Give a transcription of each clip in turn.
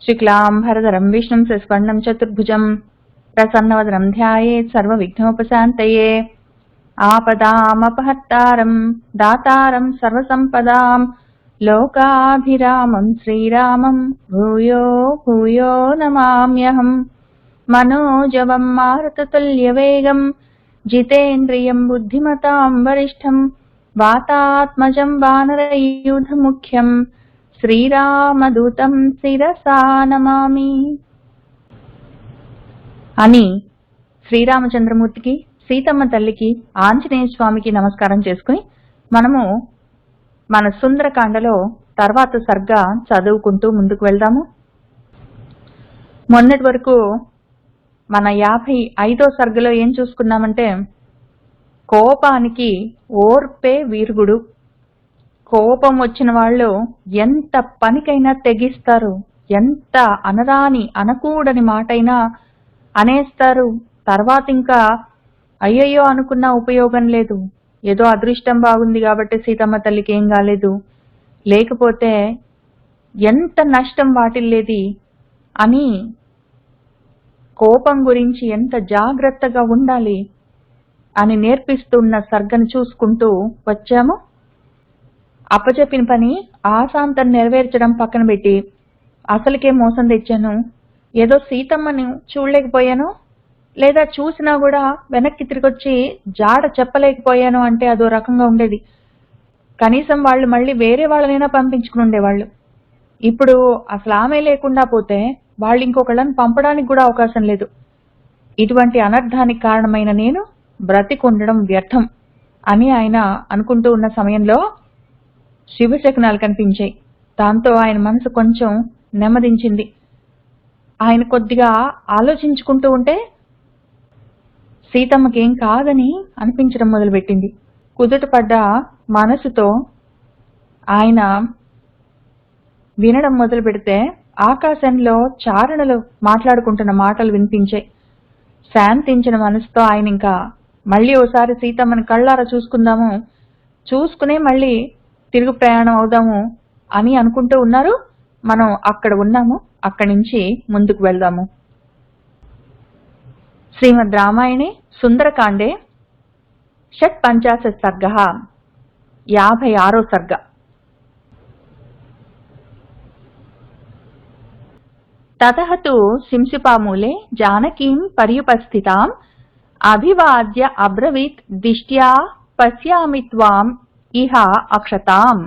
शुक्लांबरधरं विष्णुं शशिवर्णं चतुर्भुजं प्रसन्नवदनं ध्यायेत् सर्वविघ्नोपशान्तये। आपदामपहर्तारं दातारं सर्वसम्पदां लोकाभिरामं श्रीरामं भूयो भूयो नमाम्यहम्। मनोजवं मारुततुल्यवेगं जितेन्द्रियं बुद्धिमतां वरिष्ठं वातात्मजं वानरयूथमुख्यं శ్రీరామదూతం శిరసా నమామి అని శ్రీరామచంద్రమూర్తికి, సీతమ్మ తల్లికి, ఆంజనేయ స్వామికి నమస్కారం చేసుకుని మనము మన సుందరకాండలో తర్వాత సర్గ చదువుకుంటూ ముందుకు వెళ్దాము. మొన్నటి వరకు మన 55వ సర్గలో ఏం చూసుకున్నామంటే, కోపానికి ఓర్పే వీరుగుడు. కోపం వచ్చిన వాళ్ళు ఎంత పనికైనా తెగిస్తారు, ఎంత అనరాని అనకూడని మాటైనా అనేస్తారు. తర్వాత ఇంకా అయ్యయ్యో అనుకున్న ఉపయోగం లేదు. ఏదో అదృష్టం బాగుంది కాబట్టి సీతమ్మ తల్లికి ఏం కాలేదు, లేకపోతే ఎంత నష్టం వాటిల్లేది అని కోపం గురించి ఎంత జాగ్రత్తగా ఉండాలి అని నేర్పిస్తున్న సర్గను చూసుకుంటూ వచ్చాము. అప్పచెప్పిన పని ఆశాంతం నెరవేర్చడం పక్కన పెట్టి, అసలుకే మోసం తెచ్చాను, ఏదో సీతమ్మని చూడలేకపోయాను, లేదా చూసినా కూడా వెనక్కి తిరిగొచ్చి జాడ చెప్పలేకపోయాను అంటే అదో రకంగా ఉండేది. కనీసం వాళ్ళు మళ్ళీ వేరే వాళ్ళనైనా పంపించుకుని ఉండేవాళ్ళు. ఇప్పుడు అసలు ఆమె లేకుండా పోతే వాళ్ళు ఇంకొకళ్ళని పంపడానికి కూడా అవకాశం లేదు. ఇటువంటి అనర్థానికి కారణమైన నేను బ్రతికుండడం వ్యర్థం అని ఆయన అనుకుంటూ ఉన్న సమయంలో శుభశకునాలు కనిపించాయి. దాంతో ఆయన మనసు కొంచెం నెమ్మదించింది. ఆయన కొద్దిగా ఆలోచించుకుంటూ ఉంటే సీతమ్మకేం కాదని అనిపించడం మొదలుపెట్టింది. కుదుటపడ్డ మనసుతో ఆయన వినడం మొదలు పెడితే ఆకాశంలో చారణలు మాట్లాడుకుంటున్న మాటలు వినిపించాయి. శాంతించిన మనసుతో ఆయన ఇంకా మళ్ళీ ఓసారి సీతమ్మని కళ్ళారా చూసుకుందాము, చూసుకునే మళ్ళీ తిరుగు ప్రయాణం అవుదాము అని అనుకుంటూ ఉన్నారు. మనం అక్కడ ఉన్నాము, అక్కడి నుంచి ముందుకు వెళ్దాము. శ్రీమద్ రామాయణే సుందరకాండే షట్పంచాశత్ సర్గ, 56వ సర్గ. తతః తు శింశుపామూలే జానకీం పర్యుపస్థితాం అభివాద్య అబ్రవీత్ దిష్ట్యా పశ్యామి త్వాం ఇహ అక్షతాం.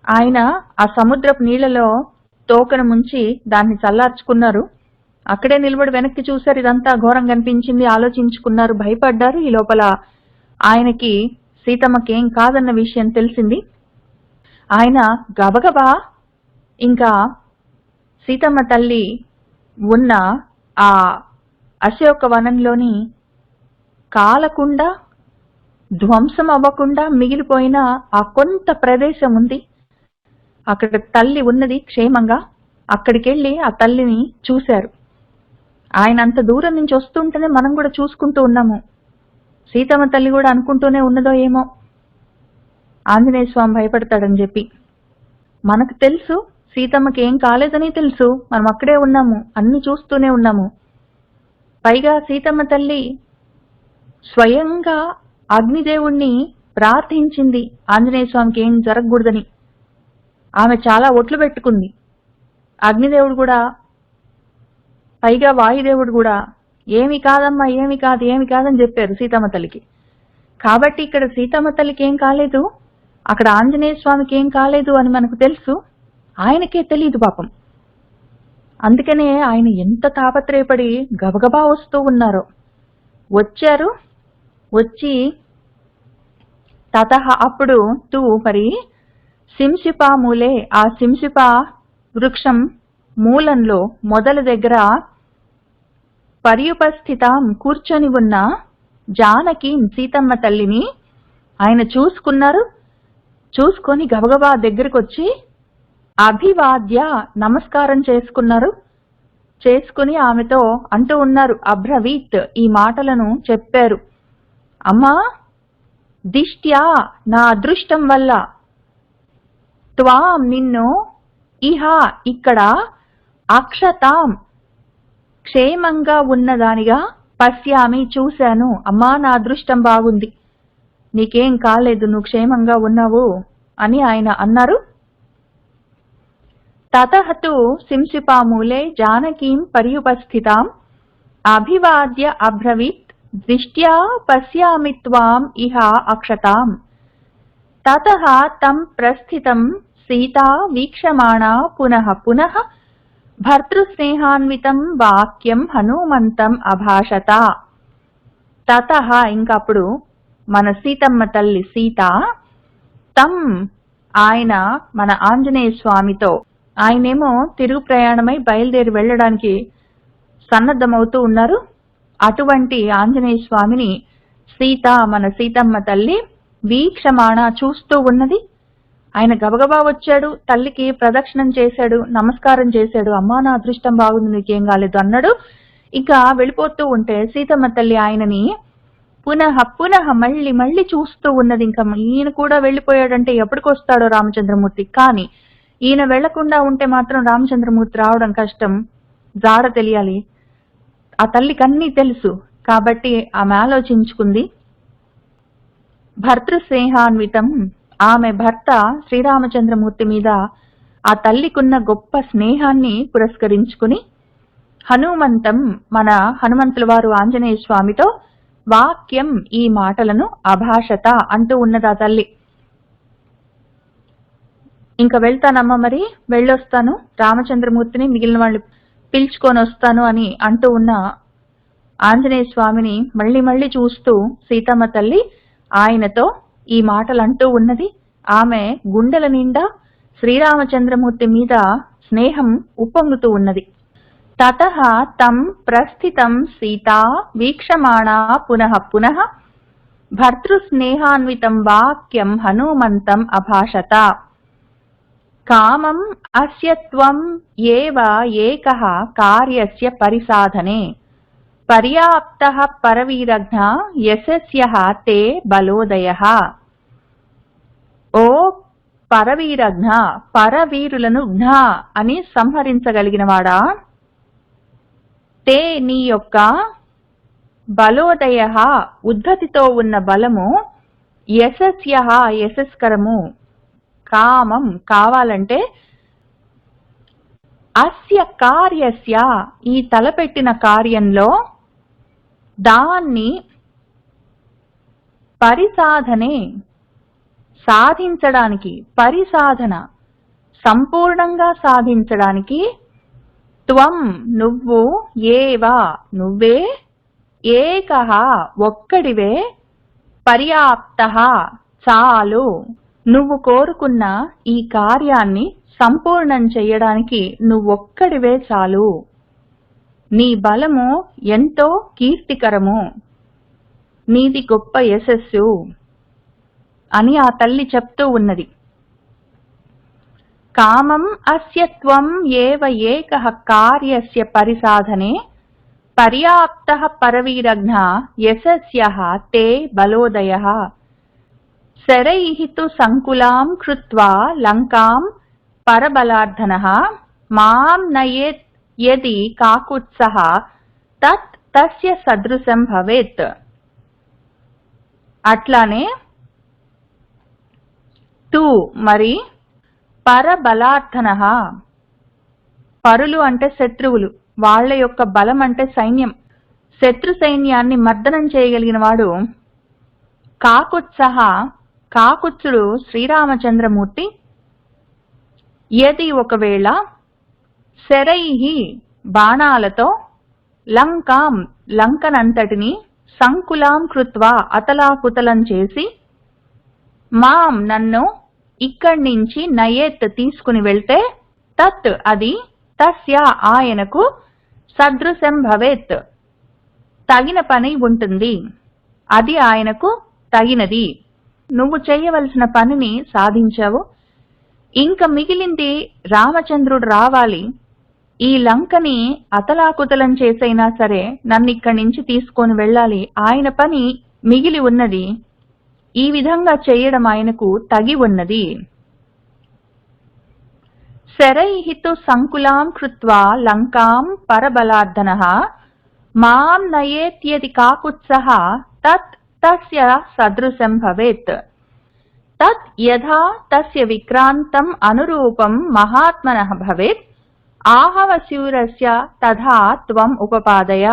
ఆయన ఆ సముద్రపు నీళ్లలో తోకను ముంచి దాన్ని చల్లార్చుకున్నారు. అక్కడే నిలబడి వెనక్కి చూశారు. ఇదంతా ఘోరం కనిపించింది, ఆలోచించుకున్నారు, భయపడ్డారు. ఈ లోపల ఆయనకి సీతమ్మకేం కాదన్న విషయం తెలిసింది. ఆయన గబగబా ఇంకా సీతమ్మ తల్లి ఉన్న ఆ అశోక వనంలోని కాలకుండా ధ్వంసం అవ్వకుండా మిగిలిపోయిన ఆ కొంత ప్రదేశం ఉంది, అక్కడ తల్లి ఉన్నది క్షేమంగా. అక్కడికి వెళ్ళి ఆ తల్లిని చూశారు. ఆయన అంత దూరం నుంచి వస్తుంటేనే మనం కూడా చూసుకుంటూ ఉన్నాము. సీతమ్మ తల్లి కూడా అనుకుంటూనే ఉన్నదో ఏమో ఆంజనేయ స్వామి భయపడతాడని చెప్పి. మనకు తెలుసు సీతమ్మకి ఏం కాలేదని తెలుసు, మనం అక్కడే ఉన్నాము, అన్ని చూస్తూనే ఉన్నాము. పైగా సీతమ్మ తల్లి స్వయంగా అగ్నిదేవుణ్ణి ప్రార్థించింది ఆంజనేయ స్వామికి ఏం జరగకూడదని. ఆమె చాలా ఒట్లు పెట్టుకుంది. అగ్నిదేవుడు కూడా, పైగా వాయుదేవుడు కూడా ఏమి కాదమ్మా, ఏమి కాదు, ఏమి కాదని చెప్పారు సీతమ్మ తల్లికి. కాబట్టి ఇక్కడ సీతమ్మ తల్లికి ఏం కాలేదు, అక్కడ ఆంజనేయ స్వామికి ఏం కాలేదు అని మనకు తెలుసు. ఆయనకే తెలియదు పాపం. అందుకనే ఆయన ఎంత తాపత్రయపడి గబగబా వస్తూ ఉన్నారో. వచ్చారు. వచ్చి తతః అప్పుడు తూ మరి శింశుపా మూలే, ఆ శింశుపా వృక్షం మూలంలో మొదల దగ్గర పర్యుపస్థితాం కూర్చొని ఉన్న జానకి సీతమ్మ తల్లిని ఆయన చూసుకున్నారు. చూసుకొని గబగబా దగ్గరకు వచ్చి అభివాద్య నమస్కారం చేసుకున్నారు. చేసుకుని ఆమెతో అంటూ ఉన్నారు, అబ్రవీత్ ఈ మాటలను చెప్పారు. అమ్మా, దిష్ట్యా నా అదృష్టం వల్ల, త్వాం నిన్ను, ఇహ ఇక్కడ, అక్షతాం క్షేమంగా ఉన్నదానిగా పశ్యామి చూశాను. అమ్మా నా అదృష్టం బాగుంది, నీకేం కాలేదు, నువ్వు క్షేమంగా ఉన్నావు అని ఆయన అన్నారు. తతః తు సింసిపామూలే జానకీం పర్యుపస్థితాం అభివాద్య అబ్రవీత్ దృష్ట్యా పశ్యామి త్వాం ఇహ అక్షతాం. తతః తం ప్రస్థితం సీతా వీక్షమాణా పునః పునః భర్తృస్నేహాన్వితం వాక్యం హనుమంతం అభాషత. తతః ఇంకప్పుడు మన సీతమ్మ తల్లి సీత తం ఆయన మన ఆంజనేయ స్వామితో, ఆయనేమో తిరుగు ప్రయాణమై బయలుదేరి వెళ్ళడానికి సన్నద్ధమవుతూ ఉన్నారు. అటువంటి ఆంజనేయ స్వామిని సీత మన సీతమ్మ తల్లి వీక్షమాణ చూస్తూ ఉన్నది. ఆయన గబగబా వచ్చాడు, తల్లికి ప్రదక్షిణం చేశాడు, నమస్కారం చేశాడు. అమ్మా నా అదృష్టం బాగుంది, నీకేం కాలేదు అన్నాడు. ఇక వెళ్ళిపోతూ ఉంటే సీతమ్మ తల్లి ఆయనని పునః పునః మళ్ళీ మళ్ళీ చూస్తూ ఉన్నది. ఇంకా ఈయన కూడా వెళ్ళిపోయాడంటే ఎప్పటికొస్తాడో రామచంద్రమూర్తి. కానీ ఈయన వెళ్లకుండా ఉంటే మాత్రం రామచంద్రమూర్తి రావడం కష్టం, జాడ తెలియాలి. ఆ తల్లికి అన్నీ తెలుసు కాబట్టి ఆమె ఆలోచించుకుంది. భర్తృస్నేహాన్వితం, ఆమె భర్త శ్రీరామచంద్రమూర్తి మీద ఆ తల్లికున్న గొప్ప స్నేహాన్ని పురస్కరించుకుని హనుమంతం మన హనుమంతుల వారు ఆంజనేయ స్వామితో వాక్యం ఈ మాటలను అభాషత అంటూ ఉన్నది ఆ తల్లి. ఇంకా వెళ్తానమ్మా, మరి వెళ్ళొస్తాను, రామచంద్రమూర్తిని మిగిలిన వాళ్ళు పిలుచుకొని వస్తాను అని అంటూ ఉన్న ఆంజనేయ స్వామిని మళ్ళీ మళ్ళీ చూస్తూ సీతమ్మ తల్లి ఆయనతో ఈ మాటలు అంటూ ఉన్నది. ఆమె గుండెల నిండా శ్రీరామచంద్రమూర్తి మీద స్నేహం ఉప్పొంగుతూ ఉన్నది. తతః తం ప్రస్థితం సీతా వీక్షమాణా పునః పునః భర్తృస్నేహాన్వితం వాక్యం హనుమంతం అభాషత. కామం అస్య త్వం ఏవ ఏకః కార్యస్య పరిసాధనే పర్యాప్తః పరవీరఘ్న యశస్యః తే బలోదయః. ఓ పరవీరఘ్న, పరవీరులను ఘ్న అని సంహరించగలిగినవాడా, తే నీ యొక్క బలోదయః ఉద్ధతితో ఉన్న బలము, యశస్యః యశస్కరము, కామం కావాలంటే, అస్య కార్యస్య ఈ తలపెట్టిన కార్యంలో దాన్ని పరిసాధనే సాధించడానికి, పరిసాధన సంపూర్ణంగా సాధించడానికి, త్వం నువ్వు, ఏవా నువ్వే, ఏకః ఒక్కడివే, పర్యాప్తః చాలు, నువ్వు కోరుకున్న ఈ కార్యాన్ని సంపూర్ణం చెయ్యడానికి నువ్వొక్కడివే చాలు, నీ బలము ఎంతో కీర్తికరము, నీది గొప్ప యశస్సు అని ఆ తల్లి చెప్తూ ఉన్నది. కామం అస్య త్వం ఏవ ఏకః కార్యస్య పరిసాధనే పర్యాప్తః పరవీరఘ్న యశస్యః తే బలోదయః. శరైః తు సంకులాం కృత్వా లంకాం పరబలార్ధనః మాం నయేత్ యది కాకుత్సః తత్ తస్య సదృశం భవేత్. అట్లానే తు మరి పరబలార్థనః, పరులు అంటే శత్రువులు, వాళ్ళ యొక్క బలం అంటే సైన్యం, శత్రు సైన్యాన్ని మర్దనం చేయగలిగిన వాడు కాకుత్సః, కాకుత్సుడు శ్రీరామచంద్రమూర్తి, యది ఒకవేళ, శరైః బాణాలతో, లంకాం లంకనంతటిని, సంకులాం కృత్వా అతలాకుతలం చేసి, మాం నన్ను ఇక్కడి నుంచి నయేత్ తీసుకుని వెళ్తే, తత్ అది, తస్య ఆయనకు, సదృశం భవేత్ తగిన పని ఉంటుంది, అది ఆయనకు తగినది, నువ్వు చేయవలసిన పనిని సాధించావు. ఇంక మిగిలింది రామచంద్రుడు రావాలి, ఈ లంకని అతలాకుతలం చేసైనా సరే నన్ను ఇక్కడి నుంచి తీసుకొని వెళ్ళాలి, ఆయన పని మిగిలి ఉన్నది, ఈ విధంగా చేయడం ఆయనకు తగి ఉన్నది. శరైః తు సంకులాం కృత్వా లంకాం పరబలార్దనః మాం నయేత్యది కాకుత్సః తత్ తస్య సదృశం భవేత్. తత్ యథా తస్య విక్రాంతం అనురూపం మహాత్మనః భవేత్ ఆహవశూరస్య తథా త్వం ఉపపాదయ.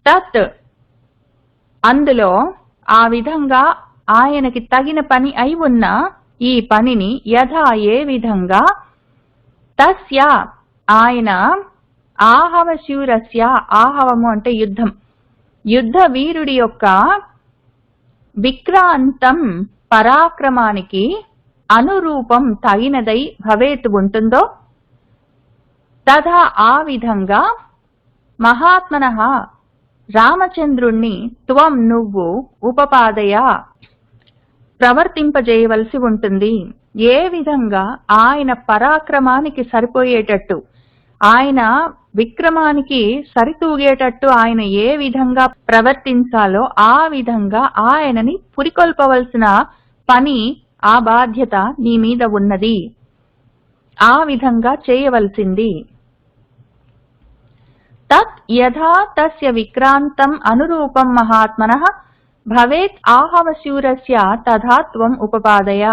తత్ అందులో ఆ విధంగా ఆయనకి తగిన పని అయి ఉన్న ఈ పనిని యథా ఏ విధంగా తస్య ఆయన ఆహవశూరస్య ఆహవము అంటే యుద్ధం యుద్ధ వీరుడి యొక్క విక్రాంతం పరాక్రమానికి అనురూపం తగినదై భవేత్ ఉంటుందో తథా ఆ విధంగా మహాత్మనః రామచంద్రుణ్ణి త్వం నువ్వు ఉపపాదయ ప్రవర్తింపజేయవలసి ఉంటుంది. ఏ విధంగా ఆయన పరాక్రమానికి సరిపోయేటట్టు ఆయన విక్రమానికి సరితూగేటట్టు ఆయన ఏ విధంగా ప్రవర్తించాలో ఆ విధంగా ఆయనని పురికొల్పవలసిన పని ఆ బాధ్యత నీ మీద ఉన్నది. ఆ విధంగా చేయవలసింది. తత్ యథా తస్య విక్రాంతం అనురూపం మహాత్మనః భవేత్ ఆహవశూరస్య తథా త్వం ఉపపాదయ.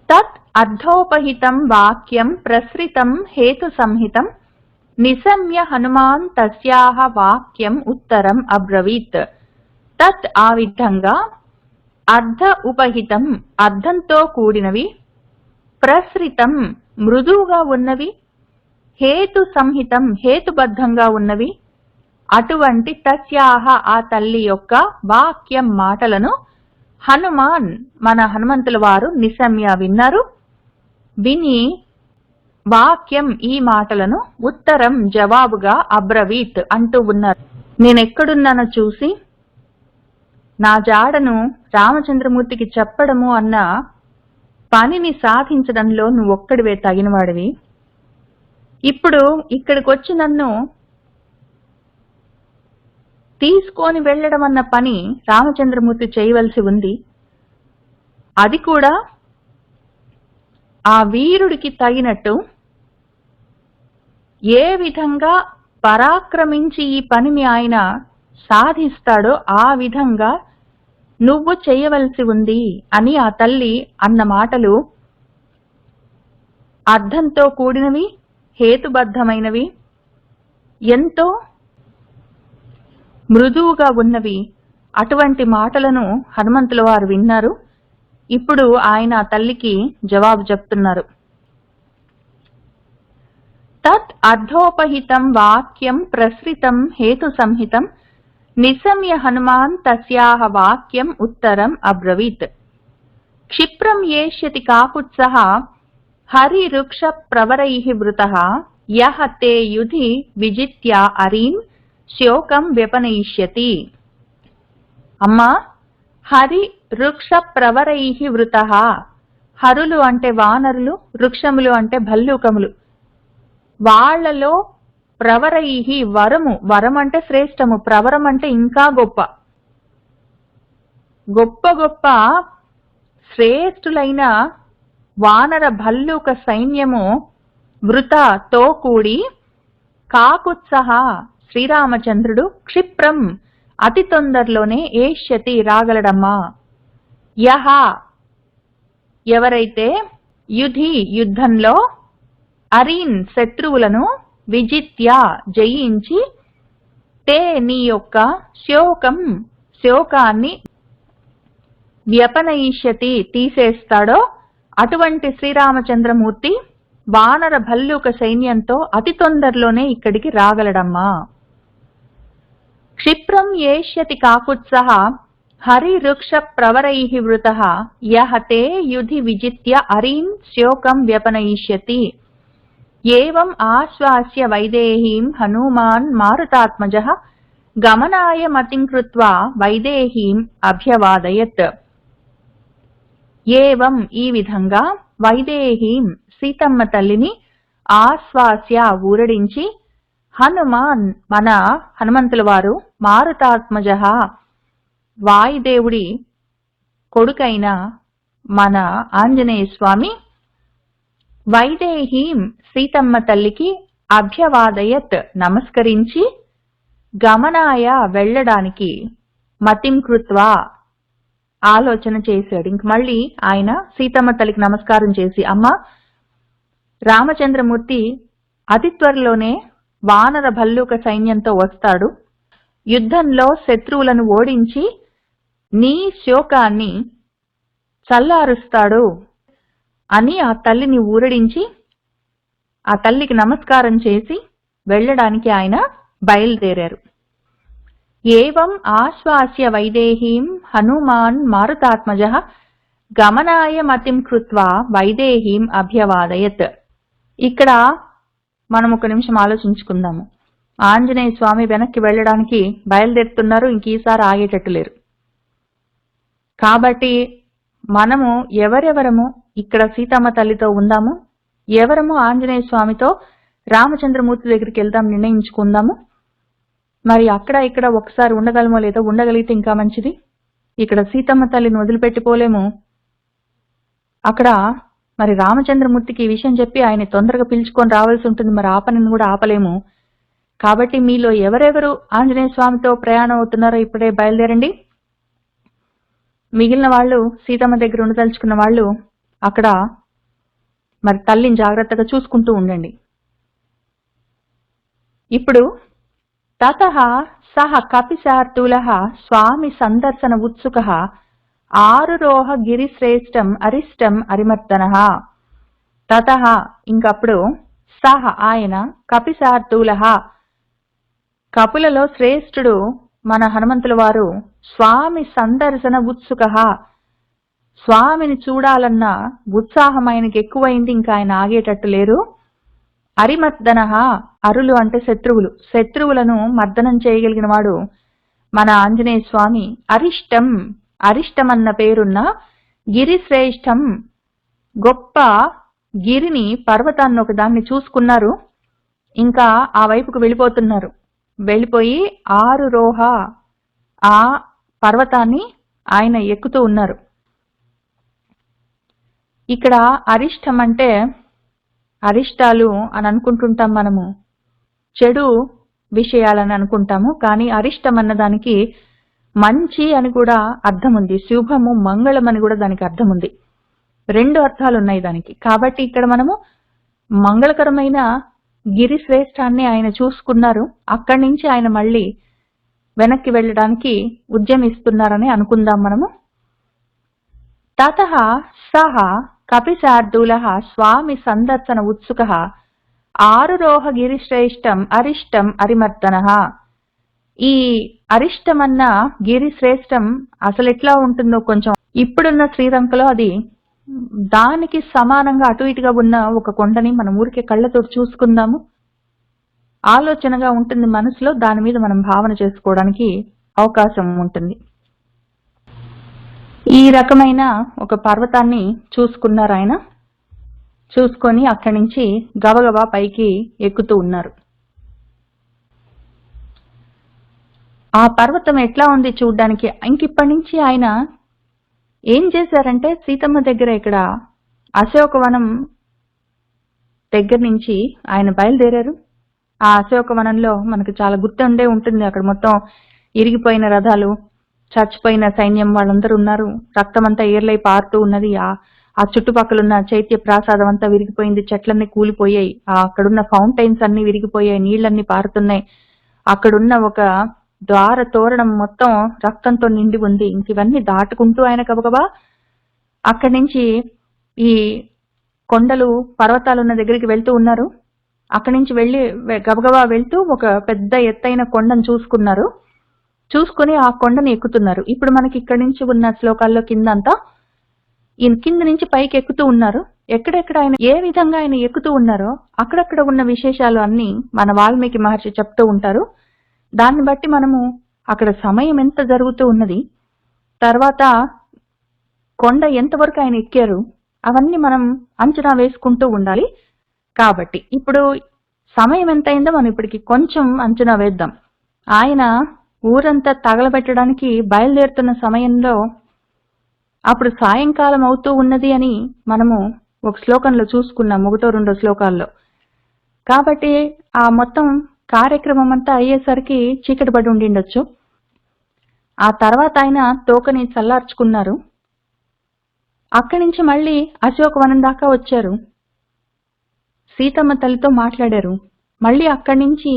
తత్ అర్థోపహితం వాక్యం ప్రసృతం హేతు సంహితం నిశమ్య హనుమాన్ తస్యాహ వాక్యం ఉత్తరం అబ్రవీత్. తత్ ఆ విధంగా అర్ధ ఉపహితం అర్ధంతో కూడినవి ప్రసృతం మృదువుగా ఉన్నవి హేతు సంహితం హేతుబద్ధంగా ఉన్నవి అటువంటి తస్యాహ ఆ తల్లి యొక్క వాక్యం మాటలను హనుమాన్ మన హనుమంతుల వారు నిశమ్య విన్నారు. విని వాక్యం ఈ మాటలను ఉత్తరం జవాబుగా అబ్రవీత్ అంటూ ఉన్నారు. నేనెక్కడున్నానో చూసి నా జాడను రామచంద్రమూర్తికి చెప్పడము అన్న పనిని సాధించడంలో నువ్వొక్కడివే తగినవాడివి. ఇప్పుడు ఇక్కడికొచ్చి నన్ను తీసుకొని వెళ్ళడం అన్న పని రామచంద్రమూర్తి చేయవలసి ఉంది. అది కూడా ఆ వీరుడికి తగినట్టు ఏ విధంగా పరాక్రమించి ఈ పనిని ఆయన సాధిస్తాడో ఆ విధంగా నువ్వు చేయవలసి ఉంది అని ఆ తల్లి అన్న మాటలు అర్థంతో కూడినవి హేతుబద్ధమైనవి ఎంతో మృదువుగా ఉన్నవి. అటువంటి మాటలను హనుమంతుల వారు విన్నారు. ఇప్పుడు ఆయన ఆ తల్లికి జవాబు చెప్తున్నారు. తత్ అర్థోపహితం వాక్యం ప్రసృతం హేతు సంహితం నిశమ్య హనుమాన్ తస్యాహ వాక్యం ఉత్తరం అబ్రవీత్. క్షిప్రం ఏష్యతి కాకుత్సః హరిరుక్ష ప్రవరైః వృతః యః తే యుధి విజిత్య అరీం శోకం వ్యపనయిష్యతి. అమ్మా, హరి వృక్ష ప్రవరైః వృతః. హరులు అంటే వానరులు, వృక్షములు అంటే భల్లూకములు. వాళ్లలో ప్రవరైః వరము, వరం అంటే శ్రేష్టము, ప్రవరం అంటే ఇంకా గొప్ప. గొప్ప గొప్ప శ్రేష్ఠులైన వానర భల్లూక సైన్యము వృతతో కూడి కాకుత్సః శ్రీరామచంద్రుడు క్షిప్రం అతి తొందరలోనే ఏష్యతి రాగలడమ్మా. యహ ఎవరైతే యుధి యుద్ధంలో అరీన్ శత్రువులను విజిత్య జయించి తే నీ యొక్క శోకాన్ని వ్యపనయిష్యతి తీసేస్తాడో అటువంటి శ్రీరామచంద్రమూర్తి వానర భల్లూక సైన్యంతో అతి తొందరలోనే ఇక్కడికి రాగలడమ్మా. క్షిప్రం ఏష్యతి కాకుత్సః హరిరుక్ష ప్రవరైః వృతః యః తే యుధి విజిత్య అరీన్ శోకం వ్యపనయిష్యతి. ఏవం ఆశ్వాస్య వైదేహీం హనుమాన్ మారుతాత్మజః గమనాయ మతిం కృత్వా వైదేహీం అభ్యవాదయత్. ఏవం ఈ విధంగా వైదేహీం సీతమ్మ తల్లిని ఆశ్వాస్య ఊరడించి హనుమాన్ మన హనుమంతుల వారు మారుతాత్మజః వాయుదేవుడి కొడుకైన మన ఆంజనేయ స్వామి వైదేహీం సీతమ్మ తల్లికి అభ్యవాదయత్ నమస్కరించి గమనాయ వెళ్ళడానికి మతిం కృత్వా ఆలోచన చేశాడు. ఇంక మళ్ళీ ఆయన సీతమ్మ తల్లికి నమస్కారం చేసి, అమ్మ, రామచంద్రమూర్తి అతి త్వరలోనే వానర భల్లూక సైన్యంతో వస్తాడు, యుద్ధంలో శత్రువులను ఓడించి నీ శోకాన్ని చల్లారుస్తాడు అని ఆ తల్లిని ఊరడించి ఆ తల్లికి నమస్కారం చేసి వెళ్ళడానికి ఆయన బయలుదేరారు. ఏవం ఆశ్వాస్య వైదేహీం హనుమాన్ మారుతాత్మజః గమనాయ మతిం కృత్వా వైదేహీం అభ్యవాదయత్. ఇక్కడ మనం ఒక నిమిషం ఆలోచించుకుందాము. ఆంజనేయ స్వామి వెనక్కి వెళ్ళడానికి బయలుదేరుతున్నారు, ఇంక ఈసారి ఆగేటట్టు లేరు. కాబట్టి మనము ఎవరెవరము ఇక్కడ సీతమ్మ తల్లితో ఉందాము, ఎవరము ఆంజనేయ స్వామితో రామచంద్రమూర్తి దగ్గరికి వెళ్దాం నిర్ణయించుకుందాము. మరి అక్కడ ఇక్కడ ఒకసారి ఉండగలమో లేదో, ఉండగలిగితే ఇంకా మంచిది. ఇక్కడ సీతమ్మ తల్లిని వదిలిపెట్టిపోలేము. అక్కడ మరి రామచంద్రమూర్తికి ఈ విషయం చెప్పి ఆయన తొందరగా పిలుచుకొని రావాల్సి ఉంటుంది. మరి ఆ పనిని కూడా ఆపలేము. కాబట్టి మీలో ఎవరెవరు ఆంజనేయ స్వామితో ప్రయాణం అవుతున్నారో ఇప్పుడే బయలుదేరండి. మిగిలిన వాళ్ళు, సీతమ్మ దగ్గర ఉండదలుచుకున్న వాళ్ళు అక్కడ మరి తల్లిని జాగ్రత్తగా చూసుకుంటూ ఉండండి. ఇప్పుడు తతః సహ కపిశార్దూలః స్వామి సందర్శన ఉత్సుకః ఆరురోహ గిరిశ్రేష్టం అరిష్టం అరిమర్దనః. తతః ఇంకప్పుడు సహ ఆయన కపిశార్దూలః కపులలో శ్రేష్ఠుడు మన హనుమంతుల వారు స్వామి సందర్శన ఉత్సుకః స్వామిని చూడాలన్న ఉత్సాహం ఆయనకి ఎక్కువైంది. ఇంకా ఆయన ఆగేటట్టు లేరు. అరిమర్దనః అరులు అంటే శత్రువులు, శత్రువులను మర్దనం చేయగలిగిన వాడు మన ఆంజనేయ స్వామి. అరిష్టం, అరిష్టమన్న పేరున్న గిరిశ్రేష్టం గొప్ప గిరిని, పర్వతాన్ని ఒకదాన్ని చూసుకున్నారు. ఇంకా ఆ వైపుకు వెళ్ళిపోతున్నారు. వెళ్ళిపోయి ఆరురోహ ఆ పర్వతాన్ని ఆయన ఎక్కుతూ ఉన్నారు. ఇక్కడ అరిష్టం అంటే అరిష్టాలు అని అనుకుంటుంటాం మనము, చెడు విషయాలని అనుకుంటాము. కానీ అరిష్టం అన్నదానికి మంచి అని కూడా అర్థం ఉంది, శుభము మంగళం అని కూడా దానికి అర్థం ఉంది. రెండు అర్థాలు ఉన్నాయి దానికి. కాబట్టి ఇక్కడ మనము మంగళకరమైన గిరి శ్రేష్ఠాన్ని ఆయన చూసుకున్నారు. అక్కడి నుంచి ఆయన మళ్ళీ వెనక్కి వెళ్ళడానికి ఉద్యమిస్తున్నారని అనుకుందాం మనము. తతః సహ కపిశార్దూలః స్వామి సందర్శన ఉత్సుకః ఆరురోహ గిరిశ్రేష్టం అరిష్టం అరిమర్దనః. ఈ అరిష్టమన్న గిరిశ్రేష్టం అసలు ఎట్లా ఉంటుందో కొంచెం ఇప్పుడున్న శ్రీలంకలో అది దానికి సమానంగా అటు ఇటుగా ఉన్న ఒక కొండని మనం ఊరికే కళ్ళతో చూసుకుందాము. ఆలోచనగా ఉంటుంది మనసులో, దాని మీద మనం భావన చేసుకోవడానికి అవకాశం ఉంటుంది. ఈ రకమైన ఒక పర్వతాన్ని చూసుకున్నారు ఆయన. చూసుకొని అక్కడి నుంచి గబగబా పైకి ఎక్కుతూ ఉన్నారు. ఆ పర్వతం ఎట్లా ఉంది చూడ్డానికి. ఇంకిప్పటి నుంచి ఆయన ఏం చేశారంటే, సీతమ్మ దగ్గర ఇక్కడ అశోకవనం దగ్గర నుంచి ఆయన బయలుదేరారు. ఆ అశోకవనంలో మనకు చాలా గుర్తుండే ఉంటుంది. అక్కడ మొత్తం ఇరిగిపోయిన రథాలు, చచ్చిపోయిన సైన్యం వాళ్ళందరూ ఉన్నారు. రక్తమంతా ఏర్లై పారుతూ ఉన్నది. ఆ చుట్టుపక్కల ఉన్న చైత్య ప్రాసాదం అంతా విరిగిపోయింది. చెట్లన్నీ కూలిపోయాయి. అక్కడున్న ఫౌంటైన్స్ అన్ని విరిగిపోయాయి. నీళ్లన్నీ పారుతున్నాయి. అక్కడున్న ఒక ద్వార తోరణం మొత్తం రక్తంతో నిండి ఉంది. ఇంక ఇవన్నీ దాటుకుంటూ ఆయన గబగబా అక్కడి నుంచి ఈ కొండలు, పర్వతాలు ఉన్న దగ్గరికి వెళ్తూ ఉన్నారు. అక్కడి నుంచి గబగబా వెళ్తూ ఒక పెద్ద ఎత్తైన కొండను చూసుకున్నారు. చూసుకుని ఆ కొండని ఎక్కుతున్నారు. ఇప్పుడు మనకి ఇక్కడి నుంచి ఉన్న శ్లోకాల్లో కిందంతా ఈయన కింద నుంచి పైకి ఎక్కుతూ ఉన్నారు. ఎక్కడెక్కడ ఆయన ఏ విధంగా ఆయన ఎక్కుతూ ఉన్నారో అక్కడక్కడ ఉన్న విశేషాలు అన్ని మన వాల్మీకి మహర్షి చెప్తూ ఉంటారు. దాన్ని బట్టి మనము అక్కడ సమయం ఎంత జరుగుతూ ఉన్నది, తర్వాత కొండ ఎంతవరకు ఆయన ఎక్కారు, అవన్నీ మనం అంచనా వేసుకుంటూ ఉండాలి. కాబట్టి ఇప్పుడు సమయం ఎంత అయిందో మనం ఇప్పటికి కొంచెం అంచనా వేద్దాం. ఆయన ఊరంతా తగలబెట్టడానికి బయలుదేరుతున్న సమయంలో అప్పుడు సాయంకాలం అవుతూ ఉన్నది అని మనము ఒక శ్లోకంలో చూసుకున్నాం, ఒకటో రెండో శ్లోకాల్లో. కాబట్టి ఆ మొత్తం కార్యక్రమం అంతా అయ్యేసరికి చీకటి పడి ఉండిండొచ్చు. ఆ తర్వాత ఆయన తోకని చల్లార్చుకున్నారు. అక్కడి నుంచి మళ్ళీ అశోకవనం దాకా వచ్చారు. సీతమ్మ తల్లితో మాట్లాడారు. మళ్ళీ అక్కడి నుంచి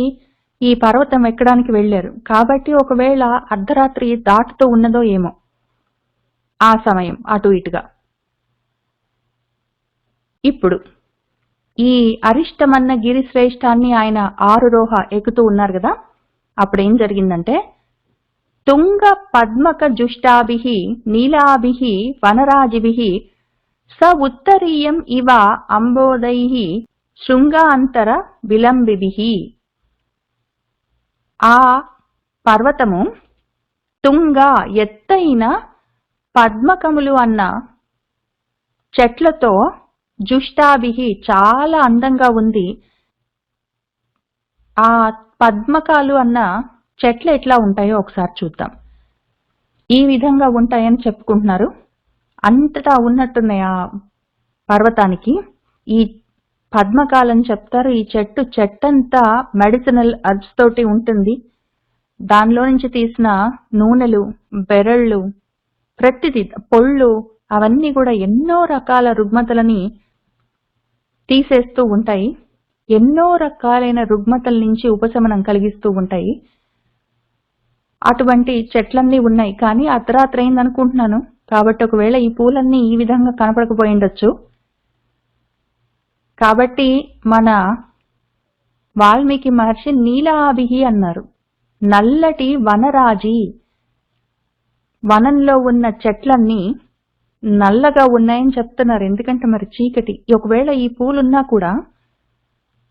ఈ పర్వతం ఎక్కడానికి వెళ్లారు. కాబట్టి ఒకవేళ అర్ధరాత్రి దాటుతూ ఉన్నదో ఏమో ఆ సమయం అటు ఇటుగా. ఇప్పుడు ఈ అరిష్టమన్న గిరిశ్రేష్ఠాన్ని ఆయన ఆరురోహ ఎక్కుతూ ఉన్నారు కదా. అప్పుడేం జరిగిందంటే, తుంగ పద్మక జుష్టాభిః నీలాభిః వనరాజిభిః స ఉత్తరీయం ఇవ అంబోదైః శృంగాంతర విలంబిభిః. ఆ పర్వతము తుంగ ఎత్తైన పద్మకములు అన్న చెట్లతో జుష్టాభిః చాలా అందంగా ఉంది. ఆ పద్మకాలు అన్న చెట్లు ఎట్లా ఉంటాయో ఒకసారి చూద్దాం. ఈ విధంగా ఉంటాయని చెప్పుకుంటున్నారు. అంతటా ఉన్నట్టున్నాయి ఆ పర్వతానికి. ఈ పద్మకాలని చెప్తారు. ఈ చెట్టంతా మెడిసినల్ హెర్బ్స్ తోటి ఉంటుంది. దానిలో నుంచి తీసిన నూనెలు, బెరళ్ళు, ప్రతిదీ పొళ్ళు అవన్నీ కూడా ఎన్నో రకాల రుగ్మతలని తీసేస్తూ ఉంటాయి. ఎన్నో రకాలైన రుగ్మతల నుంచి ఉపశమనం కలిగిస్తూ ఉంటాయి. అటువంటి చెట్లన్నీ ఉన్నాయి. కానీ అర్ధరాత్రి అయింది అనుకుంటున్నాను. కాబట్టి ఒకవేళ ఈ పూలన్నీ ఈ విధంగా కనపడకపోయిండొచ్చు. కాబట్టి మన వాల్మీకి మహర్షి నీలాభిః అన్నారు. నల్లటి వనరాజి, వనంలో ఉన్న చెట్లన్నీ నల్లగా ఉన్నాయని చెప్తున్నారు. ఎందుకంటే మరి చీకటి. ఒకవేళ ఈ పూలున్నా కూడా,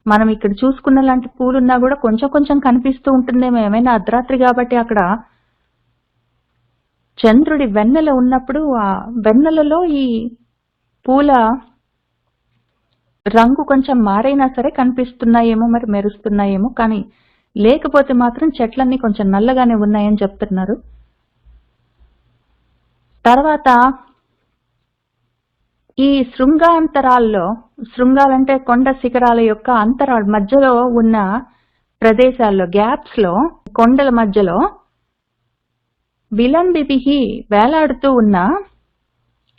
మనం ఇక్కడ చూసుకున్న లాంటి పూలున్నా కూడా కొంచెం కొంచెం కనిపిస్తూ ఉంటుందేమో. ఏమైనా అర్ధరాత్రి కాబట్టి అక్కడ చంద్రుడి వెన్నెల ఉన్నప్పుడు ఆ వెన్నెలలో ఈ పూల రంగు కొంచెం మారైనా సరే కనిపిస్తున్నాయేమో, మరి మెరుస్తున్నాయేమో. కానీ లేకపోతే మాత్రం చెట్లన్నీ కొంచెం నల్లగానే ఉన్నాయని చెప్తున్నారు. తర్వాత ఈ శృంగాంతరాల్లో, శృంగాలంటే కొండ శిఖరాల యొక్క అంతరాల మధ్యలో ఉన్న ప్రదేశాల్లో, గ్యాప్స్ లో, కొండల మధ్యలో విలంబిభిః వేలాడుతూ ఉన్న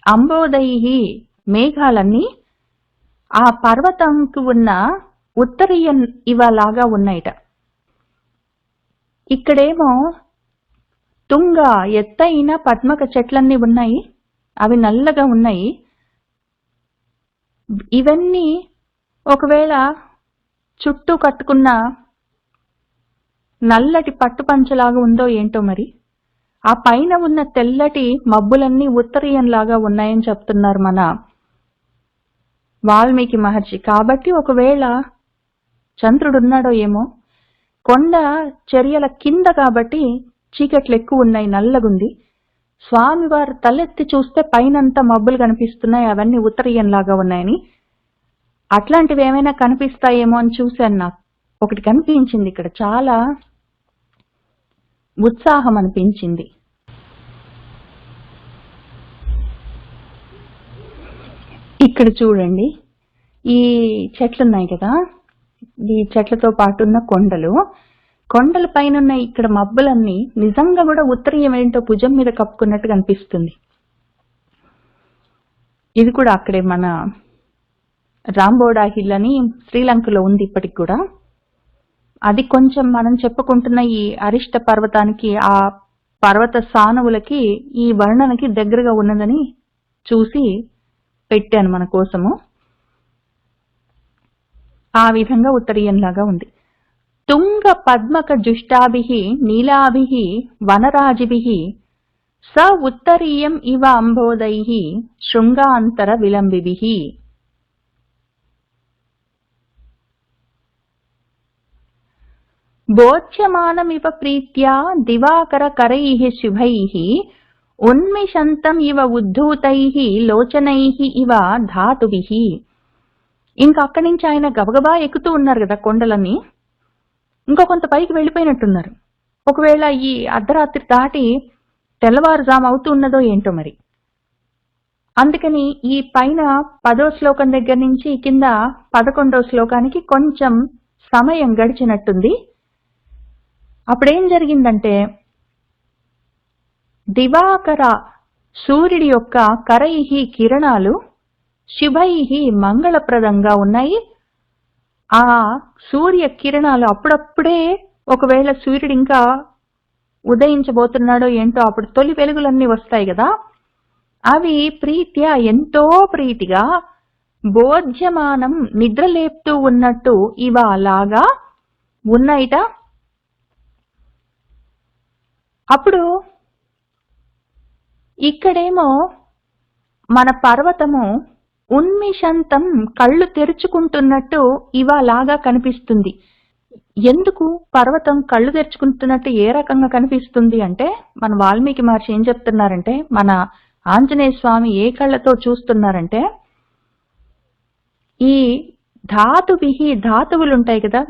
అంబోదైః మేఘాలన్నీ ఆ పర్వతంకు ఉన్న ఉత్తరీయం ఇవలాగా ఉన్నాయిట. ఇక్కడేమో తుంగ ఎత్తైన పద్మక చెట్లన్నీ ఉన్నాయి. అవి నల్లగా ఉన్నాయి. ఇవన్నీ ఒకవేళ చుట్టూ కట్టుకున్న నల్లటి పట్టుపంచలాగా ఉందో ఏంటో మరి. ఆ పైన ఉన్న తెల్లటి మబ్బులన్నీ ఉత్తరీయంలాగా ఉన్నాయని చెప్తున్నారు మన వాల్మీకి మహర్షి. కాబట్టి ఒకవేళ చంద్రుడున్నాడో ఏమో. కొండ చర్యల కింద కాబట్టి చీకట్లు ఎక్కువ ఉన్నాయి, నల్లగుంది. స్వామివారు తలెత్తి చూస్తే పైనంతా మబ్బులు కనిపిస్తున్నాయి. అవన్నీ ఉత్తరీయంలాగా ఉన్నాయని. అట్లాంటివి ఏమైనా కనిపిస్తాయేమో అని చూశాను. నాకు ఒకటి కనిపించింది. ఇక్కడ చాలా ఉత్సాహం అనిపించింది. ఇక్కడ చూడండి, ఈ చెట్లున్నాయి కదా, ఈ చెట్లతో పాటు ఉన్న కొండల పైన ఉన్న ఇక్కడ మబ్బులన్నీ నిజంగా కూడా ఉత్తరీయం ఏంటో భుజం మీద కప్పుకున్నట్టు కనిపిస్తుంది. ఇది కూడా అక్కడే మన రాంబోడా హిల్ అని శ్రీలంకలో ఉంది ఇప్పటికి కూడా. అది కొంచెం మనం చెప్పుకుంటున్న ఈ అరిష్ట పర్వతానికి, ఆ పర్వత సానువులకి, ఈ వర్ణనకి దగ్గరగా ఉన్నదని చూసి పెట్టాను మన కోసము. ఆ విధంగా ఉత్తరీయంలాగా ఉంది. తుంగ పద్మక జుష్టాభిః నీలాభిః వనరాజిభిః స ఉత్తరీయం ఇవ అంబోదైః శృంగాంతర విలంబిభిః. బోధ్యమానమివ ప్రీత్యా దివాకర కరైః శుభైః ఉన్మిషంతం ఇవ ఉద్ధూతైః లోచనైః ఇవ ధాతుభిః. ఇంకా అక్కడి నుంచి ఆయన గబగబా ఎక్కుతూ ఉన్నారు కదా కొండలన్నీ. ఇంకో కొంత పైకి వెళ్ళిపోయినట్టున్నారు. ఒకవేళ ఈ అర్ధరాత్రి దాటి తెల్లవారుజాము అవుతున్నదో ఏంటో మరి. అందుకని ఈ పైన 10వ శ్లోకం దగ్గర నుంచి కింద 11వ శ్లోకానికి కొంచెం సమయం గడిచినట్టుంది. అప్పుడేం జరిగిందంటే, దివాకర సూర్యుడి యొక్క కరైహి కిరణాలు శుభైహి మంగళప్రదంగా ఉన్నాయి. ఆ సూర్య కిరణాలు అప్పుడప్పుడే, ఒకవేళ సూర్యుడు ఇంకా ఉదయించబోతున్నాడో ఏంటో, అప్పుడు తొలి వెలుగులన్నీ వస్తాయి కదా, అవి ప్రీత్యా ఎంతో ప్రీతిగా బోధ్యమానం నిద్రలేపుతూ ఉన్నట్టు ఇవ అలాగా ఉన్నాయిట. అప్పుడు ఇక్కడేమో మన పర్వతము ఉన్మిషంతం కళ్ళు తెరుచుకుంటున్నట్టు ఇవలాగా కనిపిస్తుంది. ఎందుకు పర్వతం కళ్ళు తెరుచుకుంటున్నట్టు ఏ రకంగా కనిపిస్తుంది అంటే, మన వాల్మీకి మహర్షి ఏం చెప్తున్నారంటే, మన ఆంజనేయ స్వామి ఏ కళ్ళతో చూస్తున్నారంటే, ఈ ధాతువులు ఉంటాయి కదా,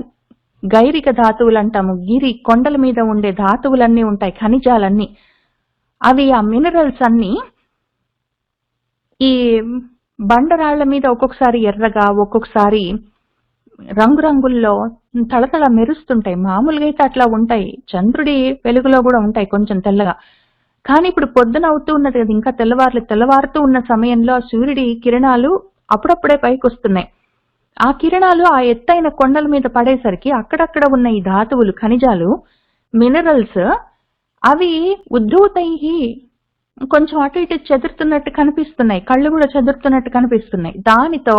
గైరిక ధాతువులు అంటాము, గిరి కొండల మీద ఉండే ధాతువులన్నీ ఉంటాయి, ఖనిజాలన్నీ, అవి ఆ మినరల్స్ అన్ని ఈ బండరాళ్ల మీద ఒక్కొక్కసారి ఎర్రగా, ఒక్కొక్కసారి రంగురంగుల్లో తళతళ మెరుస్తుంటాయి. మామూలుగా అయితే అట్లా ఉంటాయి, చంద్రుడి వెలుగులో కూడా ఉంటాయి కొంచెం తెల్లగా. కానీ ఇప్పుడు పొద్దున అవుతూ ఉన్నది కదా, ఇంకా తెల్లవారుతూ ఉన్న సమయంలో సూర్యుడి కిరణాలు అప్పుడప్పుడే పైకి వస్తున్నాయి. ఆ కిరణాలు ఆ ఎత్తైన కొండల మీద పడేసరికి అక్కడక్కడ ఉన్న ఈ ధాతువులు, ఖనిజాలు, మినరల్స్, అవి ఉద్ధూతై కొంచెం అటు ఇటు చెదురుతున్నట్టు కనిపిస్తున్నాయి, కళ్ళు కూడా చెదురుతున్నట్టు కనిపిస్తున్నాయి. దానితో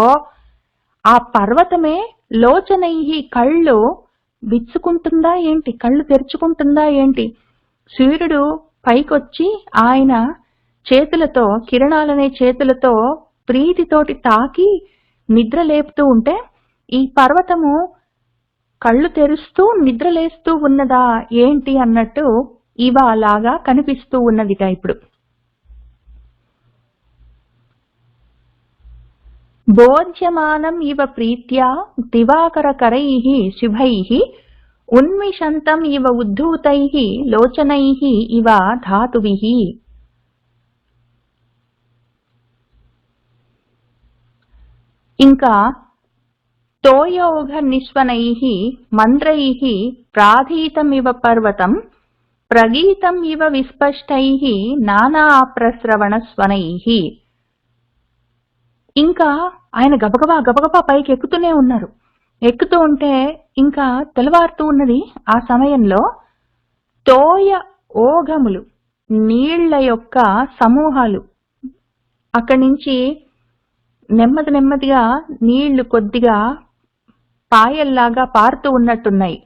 ఆ పర్వతమే లోచనై కళ్ళు విచ్చుకుంటుందా ఏంటి, కళ్ళు తెరుచుకుంటుందా ఏంటి, సూర్యుడు పైకొచ్చి ఆయన చేతులతో, కిరణాలనే చేతులతో ప్రీతితోటి తాకి నిద్ర లేపుతూ ఉంటే, ఈ పర్వతము కళ్ళు తెరుస్తూ నిద్రలేస్తూ ఉన్నదా ఏంటి అన్నట్టు ఇవ అలాగా కనిపిస్తూ ఉన్నదిట. ఇప్పుడు బోధ్యమానం ఇవ ప్రీత్యా దివాకరకరైః శుభైః ఉన్మిషంతం ఇవ ఉద్ధూతైః లోచనైః ఇవ ధాతుభిః. ఇంకా తోయోఘ నిస్వనైః మంద్రైః ప్రాధీతమివ పర్వతం ప్రగీతం ఇవ విస్పష్టైః నానా ప్రస్రవణ స్వనైః. ఇంకా ఆయన గబగబా పైకి ఎక్కుతూనే ఉన్నారు. ఎక్కుతూ ఉంటే ఇంకా తెల్లవారుతూ ఉన్నది. ఆ సమయంలో తోయ ఓఘములు, నీళ్ల యొక్క సమూహాలు, అక్కడి నుంచి నెమ్మదిగా నీళ్లు కొద్దిగా పాయల్లాగా పారుతూ ఉన్నట్టున్నాయి.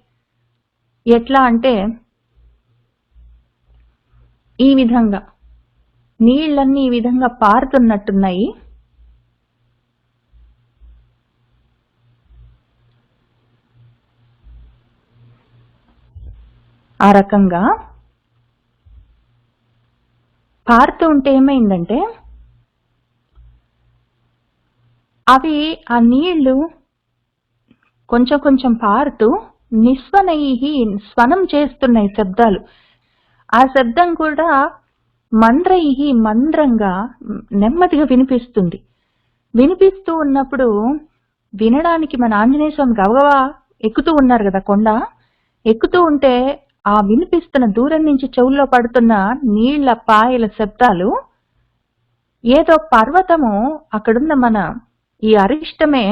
ఎట్లా అంటే, ఈ విధంగా నీళ్లన్నీ ఈ విధంగా పారుతున్నట్టున్నాయి. ఆ రకంగా పారుతూ ఉంటే ఏమైందంటే, అవి ఆ నీళ్లు కొంచెం పారుతూ నిస్వనైః స్వనం చేస్తున్నాయి, శబ్దాలు. ఆ శబ్దం కూడా మంద్రైః మంద్రంగా నెమ్మదిగా వినిపిస్తుంది. వినిపిస్తూ ఉన్నప్పుడు వినడానికి మన ఆంజనేయ స్వామి గబగబా ఎక్కుతూ ఉన్నారు కదా కొండ. ఎక్కుతూ ఉంటే ఆ వినిపిస్తున్న దూరం నుంచి చెవుల్లో పడుతున్న నీళ్ల పాయల శబ్దాలు ఏదో పర్వతము, అక్కడున్న మన ఈ అరిష్టమే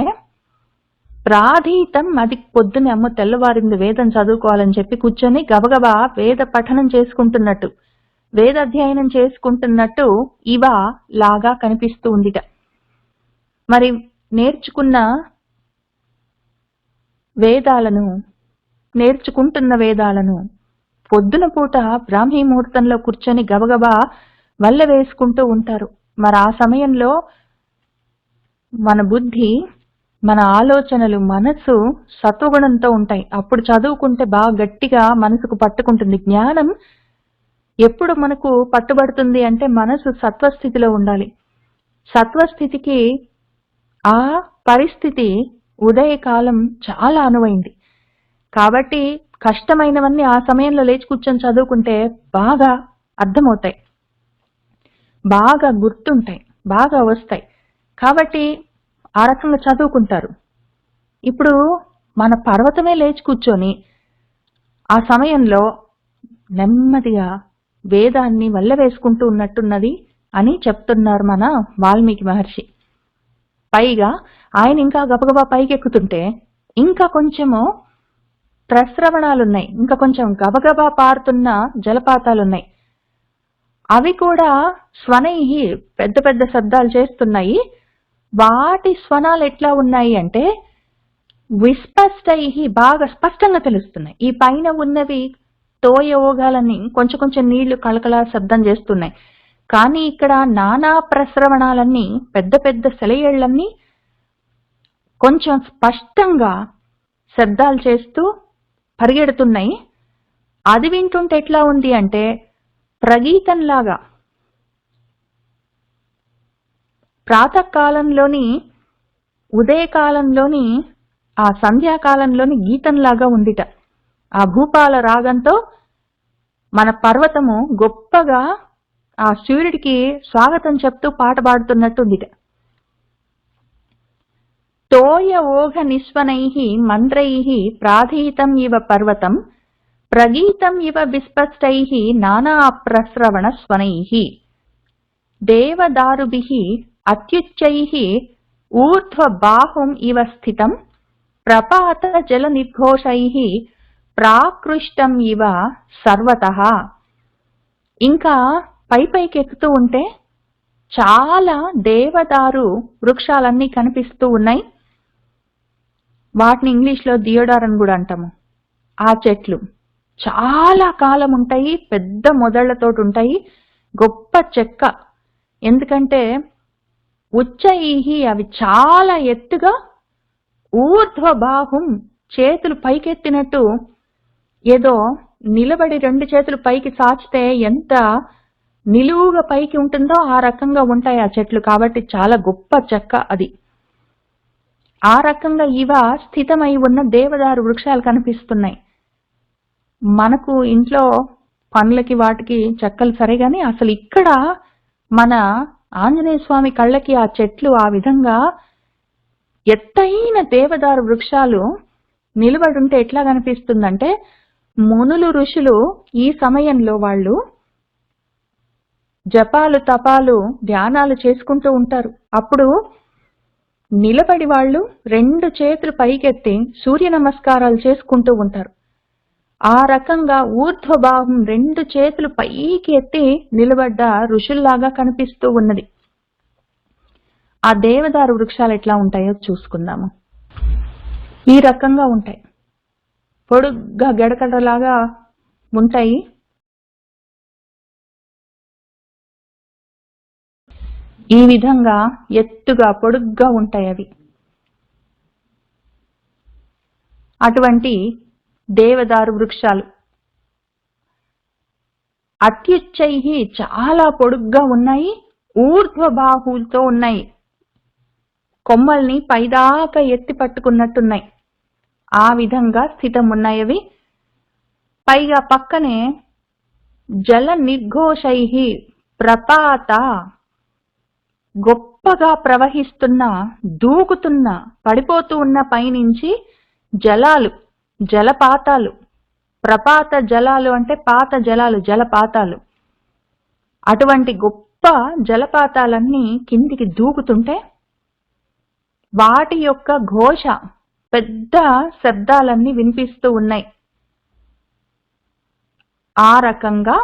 ప్రాధీతం, అది పొద్దునే అమ్మ తెల్లవారింది వేదం చదువుకోవాలని చెప్పి కూర్చొని గబగబా వేద పఠనం చేసుకుంటున్నట్టు, వేదాధ్యయనం చేసుకుంటున్నట్టు ఇవ లాగా కనిపిస్తూ ఉందిట. మరి నేర్చుకున్న వేదాలను, నేర్చుకుంటున్న వేదాలను పొద్దున పూట బ్రాహ్మీ ముహూర్తంలో కూర్చొని గబగబా వల్ల వేసుకుంటూ ఉంటారు. మరి ఆ సమయంలో మన బుద్ధి, మన ఆలోచనలు, మనసు సత్వగుణంతో ఉంటాయి. అప్పుడు చదువుకుంటే బాగా గట్టిగా మనసుకు పట్టుకుంటుంది. జ్ఞానం ఎప్పుడు మనకు పట్టుబడుతుంది అంటే మనసు సత్వస్థితిలో ఉండాలి. సత్వస్థితికి ఆ పరిస్థితి ఉదయకాలం చాలా అనువైంది. కాబట్టి కష్టమైనవన్నీ ఆ సమయంలో లేచి కూర్చొని చదువుకుంటే బాగా అర్థమవుతాయి, బాగా గుర్తుంటాయి, బాగా వస్తాయి. కాబట్టి ఆ రకంగా చదువుకుంటారు. ఇప్పుడు మన పర్వతమే లేచి కూర్చొని ఆ సమయంలో నెమ్మదిగా వేదాన్ని వల్లవేసుకుంటూ ఉన్నట్టున్నది అని చెప్తున్నారు మన వాల్మీకి మహర్షి. పైగా ఆయన ఇంకా గబగబా పైకెక్కుతుంటే ఇంకా కొంచెము ప్రస్రవణాలున్నాయి, ఇంకా కొంచెం గబగబా పారుతున్న జలపాతాలున్నాయి. అవి కూడా స్వనైహి పెద్ద పెద్ద శబ్దాలు చేస్తున్నాయి. వాటి స్వనాలు ఎట్లా ఉన్నాయి అంటే విస్పష్టైహి బాగా స్పష్టంగా తెలుస్తున్నాయి. ఈ పైన ఉన్నవి తోయ ఓగాలని కొంచెం కొంచెం నీళ్లు కళకళ శబ్దం చేస్తున్నాయి. కానీ ఇక్కడ నానా ప్రస్రవణాలన్నీ పెద్ద పెద్ద సెలయేళ్లన్నీ కొంచెం స్పష్టంగా శబ్దాలు చేస్తూ పరిగెడుతున్నాయి. అది వింటుంటే ఎట్లా ఉంది అంటే ప్రగీతంలాగా, ప్రాతకాలంలోని ఉదయకాలంలోని ఆ సంధ్యాకాలంలోని గీతంలాగా ఉందిట. ఆ భూపాల రాగంతో మన పర్వతము గొప్పగా ఆ సూర్యుడికి స్వాగతం చెప్తూ పాట పాడుతున్నట్టుందిట. తోయ ఓఘ నిస్వనైః మంత్రైః ప్రాధీతం ఇవ పర్వతం ప్రగీతం ఇవ విస్పష్టైః నానా ప్రస్రవణ స్వనైః దేవదారుభిః అత్యుచ్చైః ఊర్ధ్వ బాహుం ఇవ స్థితం ప్రపాత జల నిర్ఘోషైః ప్రాకృష్టం ఇవ సర్వతః. ఇంకా పైకి ఎక్కుతూ ఉంటే చాలా దేవదారు వృక్షాలన్నీ కనిపిస్తూ ఉన్నాయి. వాటిని ఇంగ్లీష్లో దియోడార్ అని కూడా అంటాము. ఆ చెట్లు చాలా కాలం ఉంటాయి, పెద్ద మొదళ్లతోటి ఉంటాయి, గొప్ప చెక్క. ఎందుకంటే ఉచ్చైహి అవి చాలా ఎత్తుగా, ఊర్ధ్వ బాహుం చేతులు పైకెత్తినట్టు, ఏదో నిలబడి రెండు చేతులు పైకి సాచితే ఎంత నిలువుగా పైకి ఉంటుందో ఆ రకంగా ఉంటాయి ఆ చెట్లు. కాబట్టి చాలా గొప్ప చెక్క అది. ఆ రకంగా ఇవ స్థితమై ఉన్న దేవదారు వృక్షాలు కనిపిస్తున్నాయి. మనకు ఇంట్లో పనులకి వాటికి చెక్కలు సరే గాని అసలు ఇక్కడ మన ఆంజనేయ స్వామి కళ్ళకి ఆ చెట్లు ఆ విధంగా ఎత్తైన దేవదారు వృక్షాలు నిలబడుంటే ఎట్లా కనిపిస్తుందంటే మునులు ఋషులు ఈ సమయంలో వాళ్ళు జపాలు తపాలు ధ్యానాలు చేసుకుంటూ ఉంటారు. అప్పుడు నిలబడి వాళ్ళు రెండు చేతులు పైకెత్తి సూర్య నమస్కారాలు చేసుకుంటూ ఉంటారు. ఆ రకంగా ఊర్ధ్వభావం రెండు చేతులు పైకి ఎత్తి నిలబడ్డ ఋషుల్లాగా కనిపిస్తూ ఉన్నది. ఆ దేవదారు వృక్షాలు ఎట్లా ఉంటాయో చూసుకుందాము. ఈ రకంగా ఉంటాయి, పొడుగ్గా గడకడలాగా ఉంటాయి. ఈ విధంగా ఎత్తుగా పొడుగ్గా ఉంటాయి అవి. అటువంటి దేవదారు వృక్షాలు అత్యుచ్చైహి చాలా పొడుగ్గా ఉన్నాయి, ఊర్ధ్వబాహువులతో ఉన్నాయి, కొమ్మల్ని పైదాకా ఎత్తి పట్టుకున్నట్టున్నాయి. ఆ విధంగా స్థితం ఉన్నాయి అవి. పైగా పక్కనే జల నిర్ఘోషైహి ప్రపాత గొప్పగా ప్రవహిస్తున్న, దూకుతున్న, పడిపోతూ ఉన్న పైనుంచి జలాలు, జలపాతాలు. ప్రపాత జలాలు అంటే పాత జలాలు, జలపాతాలు. అటువంటి గొప్ప జలపాతాలన్నీ కిందికి దూకుతుంటే వాటి యొక్క ఘోష, పెద్ద శబ్దాలన్నీ వినిపిస్తూ ఉన్నాయి. ఆ రకంగా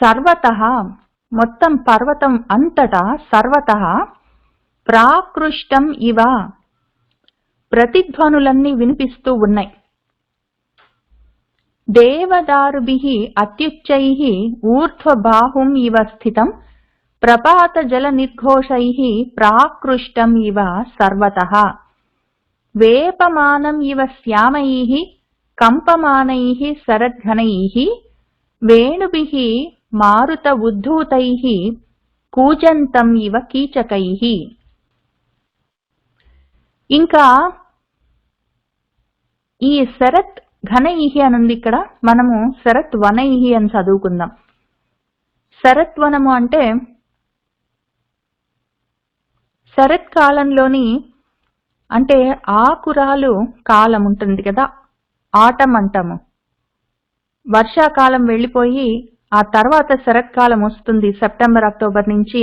సర్వతః మొత్తం పర్వతం అంతటా సర్వతః ప్రాకృష్టం ఇవ ప్రతిధ్వనులన్నీ వినిపిస్తూ ఉన్నాయి. దేవదారుభిః అత్యుచ్చైః ఊర్ధ్వబాహుం ఇవ స్థితం ప్రపాత జల నిర్ఘోషైః ప్రాకృష్టం ఇవ సర్వతః వేపమానం ఇవ శ్యామైః కంపమానైః శరద్ఘనైః వేణుభిః మారుత ఉద్ధూతైః కూజంతం ఇవ కీచకైః. ఇంకా ఈ శరత్ ఘనైహి అని ఉంది ఇక్కడ. మనము శరత్ వనైహి అని చదువుకుందాం. శరత్వనము అంటే శరత్కాలంలోని, అంటే ఆకురాలు కాలం ఉంటుంది కదా, ఆటం అంటాము. వర్షాకాలం వెళ్ళిపోయి ఆ తర్వాత శరత్కాలం వస్తుంది. సెప్టెంబర్ అక్టోబర్ నుంచి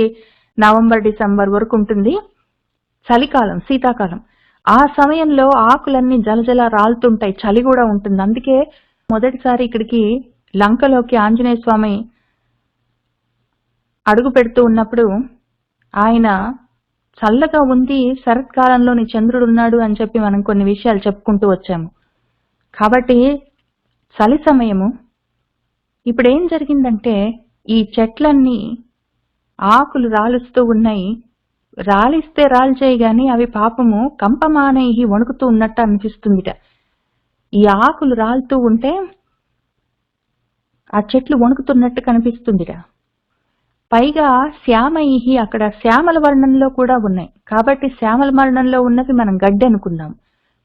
నవంబర్ డిసెంబర్ వరకు ఉంటుంది చలికాలం, శీతాకాలం. ఆ సమయంలో ఆకులన్నీ జలజల రాలుతుంటాయి, చలి కూడా ఉంటుంది. అందుకే మొదటిసారి ఇక్కడికి లంకలోకి ఆంజనేయ స్వామి అడుగు పెడుతూ ఉన్నప్పుడు ఆయన చల్లగా ఉంది, శరత్కాలంలోని చంద్రుడు ఉన్నాడు అని చెప్పి మనం కొన్ని విషయాలు చెప్పుకుంటూ వచ్చాము. కాబట్టి చలి సమయము. ఇప్పుడు ఏం జరిగిందంటే ఈ చెట్లన్నీ ఆకులు రాలుస్తూ ఉన్నాయి. రాలిస్తే రాల్చేయి గాని అవి పాపము కంపమానైహి వణుకుతూ ఉన్నట్టు అనిపిస్తుందిట. ఈ ఆకులు రాలుతూ ఉంటే ఆ చెట్లు వణుకుతున్నట్టు కనిపిస్తుందిట. పైగా శ్యామైహి, అక్కడ శ్యామల వర్ణంలో కూడా ఉన్నాయి. కాబట్టి శ్యామల వర్ణంలో ఉన్నది మనం గడ్డి అనుకుందాం,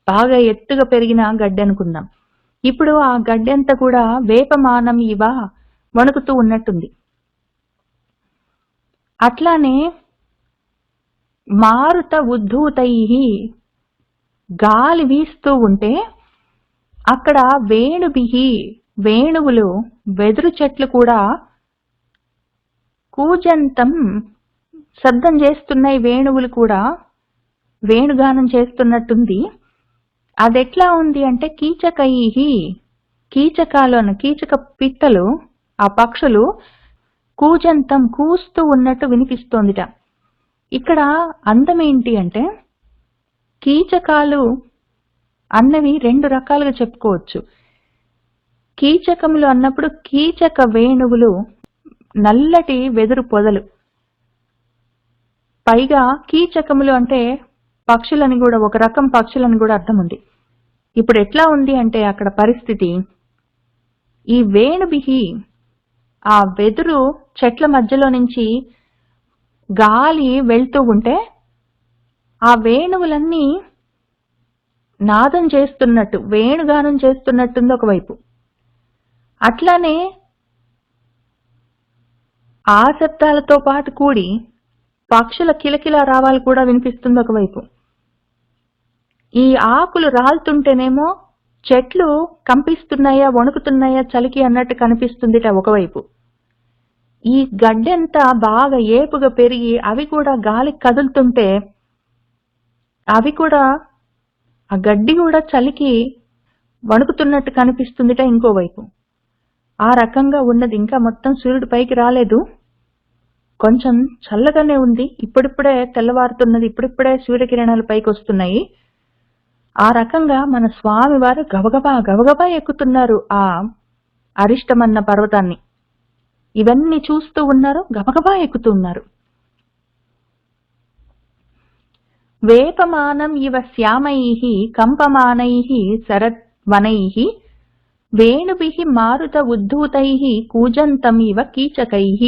బాగా ఎత్తుగా పెరిగిన గడ్డి అనుకుందాం. ఇప్పుడు ఆ గడ్డి అంతా కూడా వేపమానం ఇవ వణుకుతూ ఉన్నట్టుంది. అట్లానే మారుత ఉద్ధూతైహి, గాలి వీస్తూ ఉంటే అక్కడ వేణుభిహి, వేణువులు వెదురు చెట్లు కూడా కూజంతం శబ్దం చేస్తున్నాయి. వేణువులు కూడా వేణుగానం చేస్తున్నట్టుంది. అదెట్లా ఉంది అంటే కీచకైహి, కీచకాలను, కీచక పిట్టలు, ఆ పక్షులు కూజంతం కూస్తూ ఉన్నట్టు వినిపిస్తోందిట. ఇక్కడ అందం ఏంటి అంటే కీచకాలు అన్నవి రెండు రకాలుగా చెప్పుకోవచ్చు. కీచకములు అన్నప్పుడు కీచక వేణువులు, నల్లటి వెదురు పొదలు. పైగా కీచకములు అంటే పక్షులని కూడా, ఒక రకం పక్షులని కూడా అర్థం ఉంది. ఇప్పుడు ఎట్లా ఉంది అంటే అక్కడ పరిస్థితి, ఈ వేణుభిహి, ఆ వెదురు చెట్ల మధ్యలో నుంచి గాలి వెళ్తూ ఉంటే ఆ వేణువులన్నీ నాదం చేస్తున్నట్టు, వేణుగానం చేస్తున్నట్టుంది ఒకవైపు. అట్లానే ఆ శబ్దాలతో పాటు కూడి పక్షుల కిలకిల రావాలు కూడా వినిపిస్తుంది ఒకవైపు. ఈ ఆకులు రాలుతుంటేనేమో చెట్లు కంపిస్తున్నాయా, వణుకుతున్నాయా చలికి అన్నట్టు కనిపిస్తుందిట ఒకవైపు. ఈ గడ్డంతా బాగా ఏపుగా పెరిగి అవి కూడా గాలి కదులుతుంటే అవి కూడా, ఆ గడ్డి కూడా చలికి వణుకుతున్నట్టు కనిపిస్తుందిట ఇంకోవైపు. ఆ రకంగా ఉన్నది. ఇంకా మొత్తం సూర్యుడు పైకి రాలేదు, కొంచెం చల్లగానే ఉంది. ఇప్పుడిప్పుడే తెల్లవారుతున్నది, ఇప్పుడిప్పుడే సూర్యకిరణాలు పైకి వస్తున్నాయి. ఆ రకంగా మన స్వామి వారు గబగబా గబగబా ఎక్కుతున్నారు ఆ అరిష్టమన్న పర్వతాన్ని. ఇవన్నీ చూస్తూ ఉన్నారు, గబగబా ఎక్కుతున్నారు. వేపమానం ఇవ శ్యామైహి కంపమానైహి శరద్వనైహి వేణుభిః మారుత ఉద్ధూతైః కూజంతం ఇవ కీచకైః.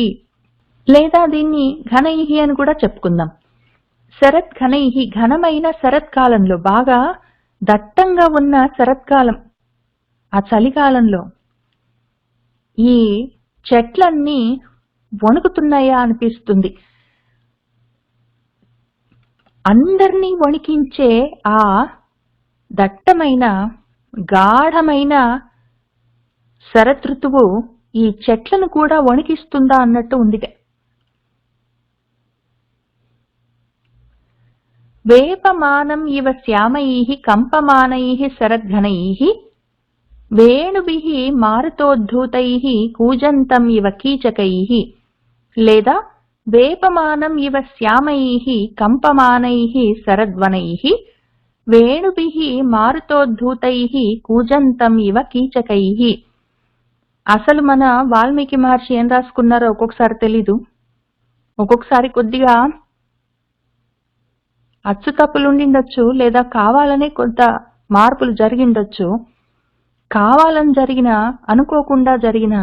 లేదా దీన్ని ఘనైహి అని కూడా చెప్పుకుందాం. శరత్ ఘనైహి, ఘనమైన శరత్కాలంలో, బాగా దట్టంగా ఉన్న శరత్కాలం, ఆ చలికాలంలో ఈ చెట్లన్నీ వణుకుతున్నాయా అనిపిస్తుంది. అందర్నీ వణికించే ఆ దట్టమైన గాఢమైన శరతృతువు ఈ చెట్లను కూడా వణికిస్తుందా అన్నట్టు ఉంది. వేపమానం ఇవ శ్యామైః కంపమానైః శరద్ఘనైః వేణుభిః మారుతోద్ధూతైః కూజంతం ఇవ కీచకైః. లేదా వేపమానం ఇవ శ్యామైః కంపమానైః శరద్వనైః వేణుభిః మారుతోద్ధూతైః కూజంతం ఇవ కీచకైః. అసలు మన వాల్మీకి మహర్షి ఏం రాసుకున్నారో ఒక్కొక్కసారి తెలీదు. ఒక్కొక్కసారి కొద్దిగా అచ్చు తప్పులుండిండొచ్చు, లేదా కావాలనే కొంత మార్పులు జరిగిండొచ్చు. కావాలని జరిగిన, అనుకోకుండా జరిగిన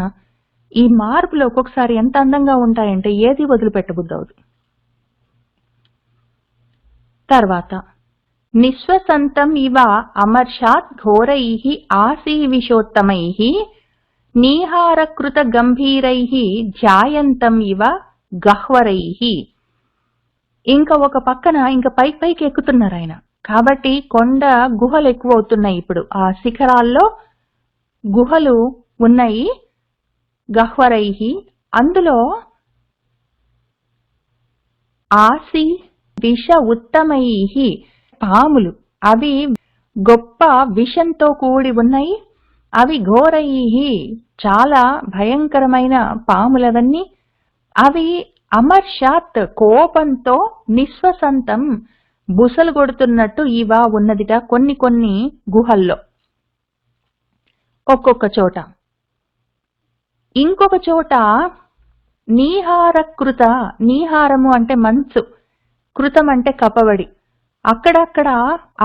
ఈ మార్పులు ఒక్కొక్కసారి ఎంత అందంగా ఉంటాయంటే ఏది వదిలిపెట్టబుద్దవుదు. తర్వాత నిశ్వసంతం ఇవ అమర్షాత్ ఘోరైః ఆసీవిషోత్తమైః నీహారకృత గంభీరైః ధ్యాయంతం ఇవ గహ్వరైః. ఇంకా ఒక పక్కన ఇంకా పైకి ఎక్కుతున్నారు ఆయన. కాబట్టి కొండ గుహలు ఎక్కువ అవుతున్నాయి. ఇప్పుడు ఆ శిఖరాల్లో గుహలు ఉన్నాయి. గహ్వరైః, అందులో ఆసి విష ఉత్తమైః పాములు, అవి గొప్ప విషంతో కూడి ఉన్నాయి. అవి ఘోరైః, చాలా భయంకరమైన పాములవన్నీ. అవి అమర్షాత్, కోపంతో, నిశ్వసంతం, బుసలు కొడుతున్నట్టు ఇవా ఉన్నదిట కొన్ని గుహల్లో ఒక్కొక్క చోట. ఇంకొక చోట నీహారకృత, నీహారము అంటే మంచు, కృతం అంటే కప్పబడి, అక్కడక్కడ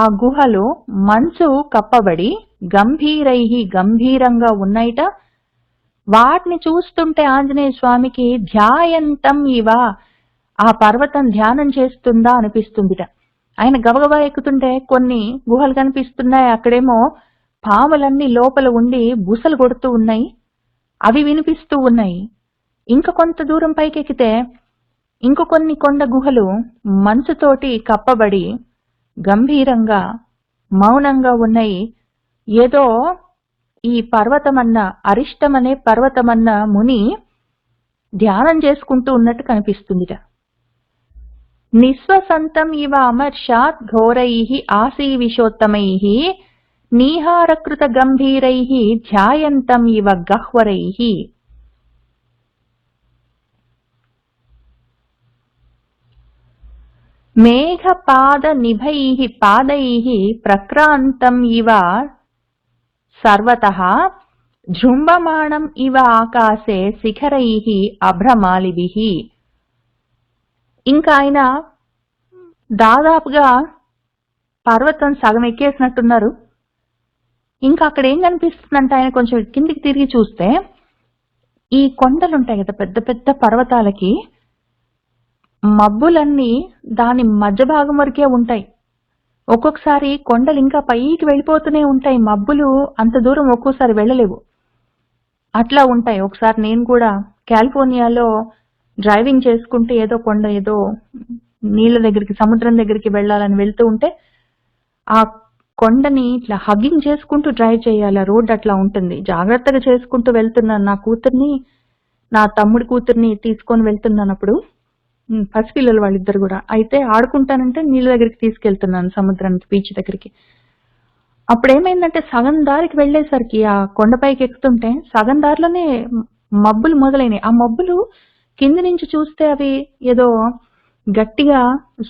ఆ గుహలు మంచు కప్పబడి గంభీరైః, గంభీరంగా ఉన్నాయిట. వాటిని చూస్తుంటే ఆంజనేయ స్వామికి ధ్యాయంతం ఇవ, ఆ పర్వతం ధ్యానం చేస్తుందా అనిపిస్తుందిట. ఆయన గబగబా ఎక్కుతుంటే కొన్ని గుహలు కనిపిస్తున్నాయి. అక్కడేమో పాములన్నీ లోపల ఉండి బుసలు కొడుతూ ఉన్నాయి. అవి వినిపిస్తూ ఉన్నాయి. ఇంకా కొంత దూరం పైకెక్కితే ఇంకో కొన్ని కొండ గుహలు మంచుతోటి కప్పబడి గంభీరంగా మౌనంగా ఉన్నాయి. ఏదో ఈ పర్వతమన్న, అరిష్టమనే పర్వతమన్న ముని ధ్యానం చేసుకుంటూ ఉన్నట్టు కనిపిస్తుందిట. నిశ్వసంతం ఇవ అమర్షాత్ ఘోరైః ఆసీవిషోత్తమైః నీహారకృత గంభీరైః ధ్యాయంతం ఇవ గహ్వరైః. మేఘపాద నిభైః పాదైః ప్రక్రాంతం ఇవ సర్వతః జృంభమాణం ఇవ ఆకాశే శిఖరైః అభ్రమాలిభిః. ఇంకా ఆయన దాదాపుగా పర్వతం సగం ఎక్కేసినట్టున్నారు. ఇంకా అక్కడ ఏం కనిపిస్తుందంటే ఆయన కొంచెం కిందికి తిరిగి చూస్తే ఈ కొండలు ఉంటాయి కదా, పెద్ద పెద్ద పర్వతాలకి మబ్బులన్నీ దాని మధ్య భాగం వరకే ఉంటాయి. ఒక్కొక్కసారి కొండలు ఇంకా పైకి వెళ్ళిపోతూనే ఉంటాయి. మబ్బులు అంత దూరం ఒక్కోసారి వెళ్ళలేవు, అట్లా ఉంటాయి. ఒకసారి నేను కూడా కాలిఫోర్నియాలో డ్రైవింగ్ చేసుకుంటే ఏదో కొండ, ఏదో నీళ్ళ దగ్గరికి, సముద్రం దగ్గరికి వెళ్ళాలని వెళ్తూ ఉంటే ఆ కొండని ఇట్లా హగ్గింగ్ చేసుకుంటూ డ్రైవ్ చేయాలి. ఆ రోడ్ అట్లా ఉంటుంది. జాగ్రత్తగా చేసుకుంటూ వెళ్తున్నాను. నా కూతుర్ని, నా తమ్ముడి కూతుర్ని తీసుకొని వెళ్తున్నాను. అప్పుడు పసిపిల్లలు వాళ్ళిద్దరు కూడా. అయితే ఆడుకుంటానంటే నీళ్ళ దగ్గరికి తీసుకెళ్తున్నాను, సముద్రానికి, బీచ్ దగ్గరికి. అప్పుడు ఏమైందంటే సగం దారికి వెళ్ళేసరికి ఆ కొండపైకి ఎక్కుతుంటే సగం దారిలోనే మబ్బులు మొదలైనవి. ఆ మబ్బులు కింద నుంచి చూస్తే అవి ఏదో గట్టిగా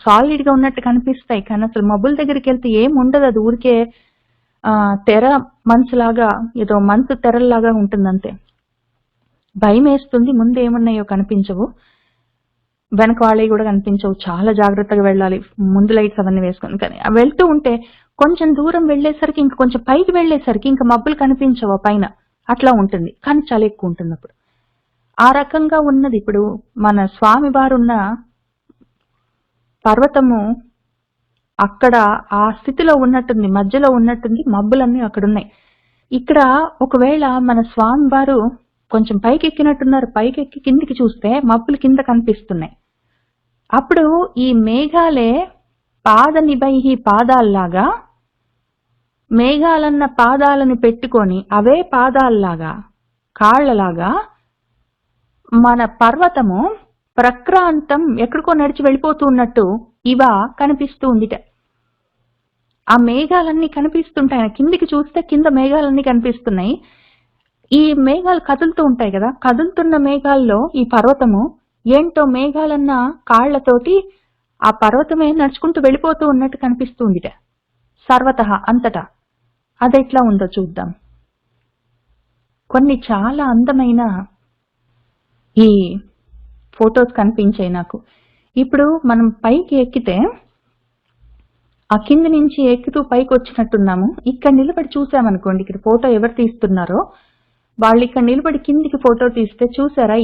సాలిడ్ గా ఉన్నట్టు కనిపిస్తాయి. కానీ అసలు మబ్బుల దగ్గరికి వెళ్తే ఏం ఉండదు. అది ఊరికే తెర మంచులాగా, ఏదో మంచు తెరల్లాగా ఉంటుంది అంతే. భయం వేస్తుంది. ముందు ఏమున్నాయో కనిపించవు, వెనక వాళ్ళవి కూడా కనిపించవు. చాలా జాగ్రత్తగా వెళ్ళాలి, ముందు లైట్స్ అవన్నీ వేసుకొని. కానీ వెళ్తూ ఉంటే కొంచెం దూరం వెళ్ళేసరికి, ఇంకా కొంచెం పైకి వెళ్ళేసరికి ఇంకా మబ్బులు కనిపించవు పైన, అట్లా ఉంటుంది. కానీ చాలా ఎక్కువ ఉంటుంది అప్పుడు. ఆ రకంగా ఉన్నది ఇప్పుడు మన స్వామి వారున్న పర్వతము. అక్కడ ఆ స్థితిలో ఉన్నట్టుంది, మధ్యలో ఉన్నట్టుంది. మబ్బులన్నీ అక్కడ ఉన్నాయి. ఇక్కడ ఒకవేళ మన స్వామి వారు కొంచెం పైకి ఎక్కినట్టున్నారు. పైకెక్కి కిందికి చూస్తే మబ్బులు కింద కనిపిస్తున్నాయి. అప్పుడు ఈ మేఘాలే పాద నిభైః పాదాల్లాగా, మేఘాలన్న పాదాలను పెట్టుకొని అవే పాదాల్లాగా, కాళ్లలాగా మన పర్వతము ప్రక్రాంతం ఎక్కడికో నడిచి వెళ్ళిపోతూ ఉన్నట్టు ఇవ కనిపిస్తూ ఉందిట. ఆ మేఘాలన్నీ కనిపిస్తుంటాయి. కిందికి చూస్తే కింద మేఘాలన్నీ కనిపిస్తున్నాయి. ఈ మేఘాలు కదులుతూ ఉంటాయి కదా, కదులుతున్న మేఘాల్లో ఈ పర్వతము ఏంటో మేఘాలన్న కాళ్లతోటి ఆ పర్వతమే నడుచుకుంటూ వెళ్ళిపోతూ ఉన్నట్టు కనిపిస్తూ ఉందిట సర్వతః అంతటా. అదెట్లా ఉందో చూద్దాం. కొన్ని చాలా అందమైన ఈ ఫొటోస్ కనిపించాయి నాకు. ఇప్పుడు మనం పైకి ఎక్కితే ఆ కింద నుంచి ఎక్కుతూ పైకి వచ్చినట్టున్నాము. ఇక్కడ నిలబడి చూసామనుకోండి, ఇక్కడ ఫోటో ఎవరు తీస్తున్నారో వాళ్ళు ఇక్కడ నిలబడి కిందికి ఫోటో తీస్తే చూసారా,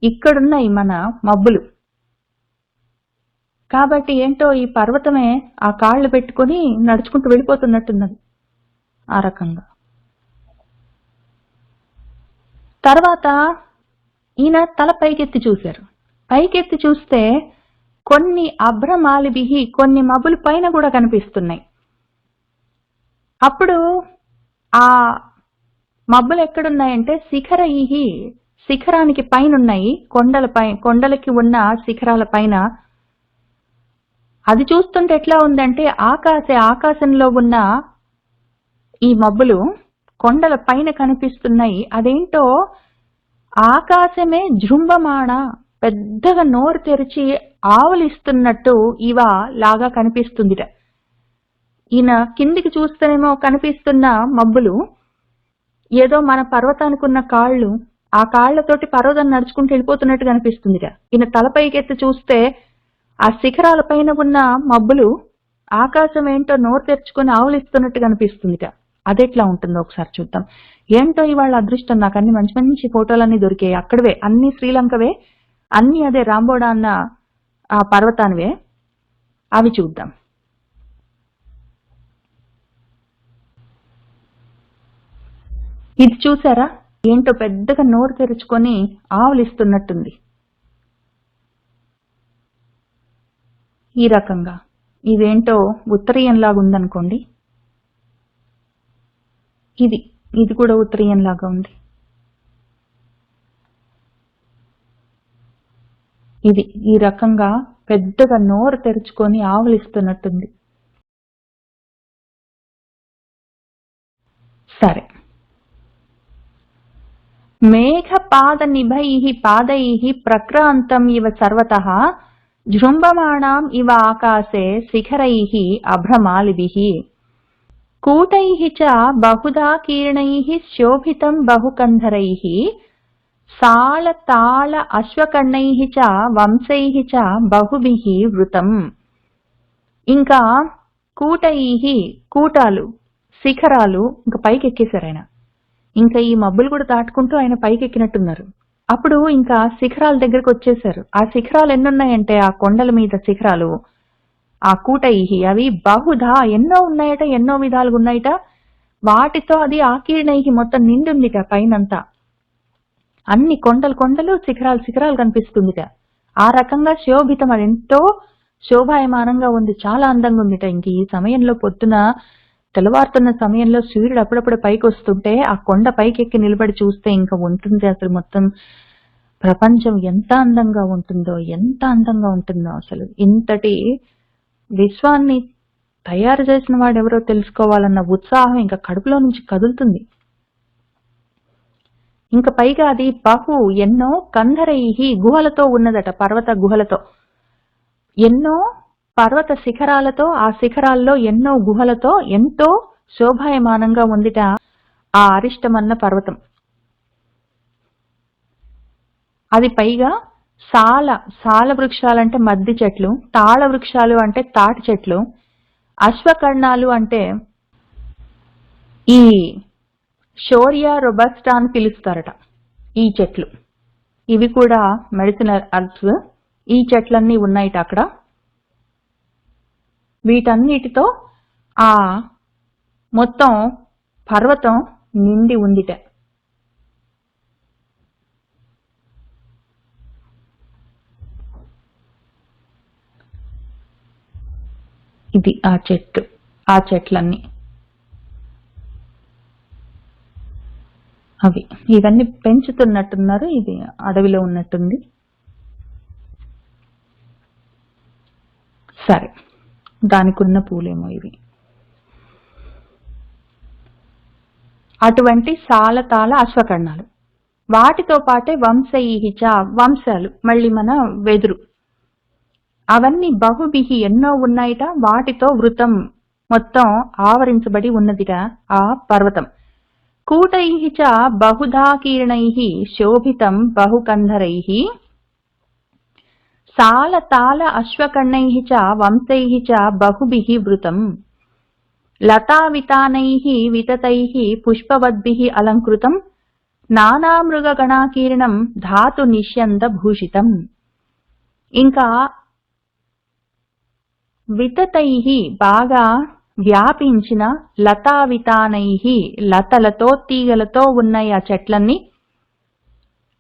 ఇక్కడున్నాయి మన మబ్బులు. కాబట్టి ఏంటో ఈ పర్వతమే ఆ కాళ్ళు పెట్టుకొని నడుచుకుంటూ వెళ్ళిపోతున్నట్టున్నది ఆ రకంగా. తర్వాత ఈయన తల పైకెత్తి చూశారు. పైకెత్తి చూస్తే కొన్ని అభ్రమాలిభిహి, కొన్ని మబ్బులు పైన కూడా కనిపిస్తున్నాయి. అప్పుడు ఆ మబ్బులు ఎక్కడున్నాయంటే శిఖరైహి, శిఖరానికి పైన ఉన్నాయి, కొండలకి ఉన్న శిఖరాల పైన. అది చూస్తుంటే ఎట్లా ఉందంటే ఆకాశంలో ఉన్న ఈ మబ్బులు కొండల పైన కనిపిస్తున్నాయి. అదేంటో ఆకాశమే జృంభమాణ, పెద్దగా నోరు తెరిచి ఆవలిస్తున్నట్టు ఇవా లాగా కనిపిస్తుందిట. ఈయన కిందికి చూస్తేనేమో కనిపిస్తున్న మబ్బులు ఏదో మన పర్వతానికి ఉన్న కాళ్ళు, ఆ కాళ్లతోటి పర్వతం నడుచుకుంటూ వెళ్ళిపోతున్నట్టు కనిపిస్తుందిట. ఈయన తలపైకెత్తి చూస్తే ఆ శిఖరాల పైన ఉన్న మబ్బులు ఆకాశం ఏంటో నోరు తెరుచుకొని ఆవులిస్తున్నట్టు కనిపిస్తుందిట. అదెట్లా ఉంటుందో ఒకసారి చూద్దాం. ఏంటో ఇవాళ అదృష్టం, నాకు అన్ని మంచి మంచి ఫోటోలన్నీ దొరికాయి. అక్కడవే అన్ని శ్రీలంకవే, అన్ని అదే రాంబోడా అన్న ఆ పర్వతానివే. అవి చూద్దాం. ఇది చూసారా, ఏంటో పెద్దగా నోరు తెరుచుకొని ఆవులిస్తున్నట్టుంది. ఈ రకంగా ఇదేంటో ఉత్తరీయంలాగా ఉందనుకోండి. ఇది కూడా ఉత్తరీయంలాగా ఉంది. ఇది ఈ రకంగా పెద్దగా నోరు తెరుచుకొని ఆవులిస్తున్నట్టుంది. సరే, మేఘపాదనిభైః పాదైః ప్రక్రాంతం ఇవ సర్వతః జృంభమాణాం ఇవ ఆకాశే శిఖరైః అభ్రమాలిభిః కూటైః చ బహుధా కీర్ణైః శోభితం బహుకంధరైః సాళతాళ అశ్వకర్ణైః చ వంశైః చ బహుభిః వృతం. ఇంకా కూటైః, కూటాలు, శిఖరాలు, ఇంకా పైకి ఎక్కేశారు ఆయన. ఇంకా ఈ మబ్బులు కూడా దాటుకుంటూ ఆయన పైకి ఎక్కినట్టున్నారు. అప్పుడు ఇంకా శిఖరాల దగ్గరకు వచ్చేశారు. ఆ శిఖరాలు ఎన్నున్నాయంటే, ఆ కొండల మీద శిఖరాలు, ఆ కూటైహి, అవి బహుధా ఎన్నో ఉన్నాయట, ఎన్నో విధాలుగా ఉన్నాయట. వాటితో అది ఆకీర్ణైహి, మొత్తం నిండుందిట పైనంతా. అన్ని కొండలు శిఖరాలు కనిపిస్తుందిట. ఆ రకంగా శోభితం, అది ఎంతో శోభాయమానంగా ఉంది, చాలా అందంగా ఉందిట. ఇంక ఈ సమయంలో పొద్దున తెల్లవారుతున్న సమయంలో సూర్యుడు అప్పుడప్పుడు పైకి వస్తుంటే ఆ కొండ పైకి ఎక్కి నిలబడి చూస్తే ఇంకా ఉంటుంది అసలు మొత్తం ప్రపంచం ఎంత అందంగా ఉంటుందో అసలు. ఇంతటి విశ్వాన్ని తయారు చేసిన వాడు ఎవరో తెలుసుకోవాలన్న ఉత్సాహం ఇంకా కడుపులో నుంచి కదులుతుంది. ఇంకా పైగా అది బహు ఎన్నో కంధరైహి, గుహలతో ఉన్నదట, పర్వత గుహలతో, ఎన్నో పర్వత శిఖరాలతో, ఆ శిఖరాల్లో ఎన్నో గుహలతో ఎంతో శోభాయమానంగా ఉందిట ఆ అరిష్టమన్న పర్వతం. అది పైగా సాల వృక్షాలంటే మద్ది చెట్లు, తాళ వృక్షాలు అంటే తాటి చెట్లు, అశ్వకర్ణాలు అంటే ఈ షోరియా రొబస్టా అని పిలుస్తారట ఈ చెట్లు. ఇవి కూడా మెడిసినల్ అర్బ్స్. ఈ చెట్లన్నీ ఉన్నాయిట అక్కడ. వీటన్నిటితో ఆ మొత్తం పర్వతం నిండి ఉందిట. ఇది ఆ చెట్లన్నీ అవి ఇవన్నీ పెంచుతున్నట్టున్నారు. ఇది అడవిలో ఉన్నట్టుంది. సరే, దానికి ఉన్న పూలేమో ఇవి. అటువంటి సాలతాల అశ్వకర్ణాలు, వాటితో పాటే వంశైహిచ, వంశాలు, మళ్ళీ మన వెదురు, అవన్నీ బహుభిహి ఎన్నో ఉన్నాయిట. వాటితో వృతం, మొత్తం ఆవరించబడి ఉన్నదిట ఆ పర్వతం. కూటైః చ బహుధా కీర్ణైః శోభితం బహుకంధరైః సాలతాల అశ్వకర్ణైః చ వంశైః చ బహుభిః వృతం లతావితానైః వితతైః పుష్పవద్భిః అలంకృతం నానామృగగణాకీర్ణం ధాతు నిష్యంద భూషితం. ఇంకా వితతైహి బాగా వ్యాపించిన, లతావితానైహి లతలతో తీగలతో ఉన్నాయి ఆ చెట్లన్నీ.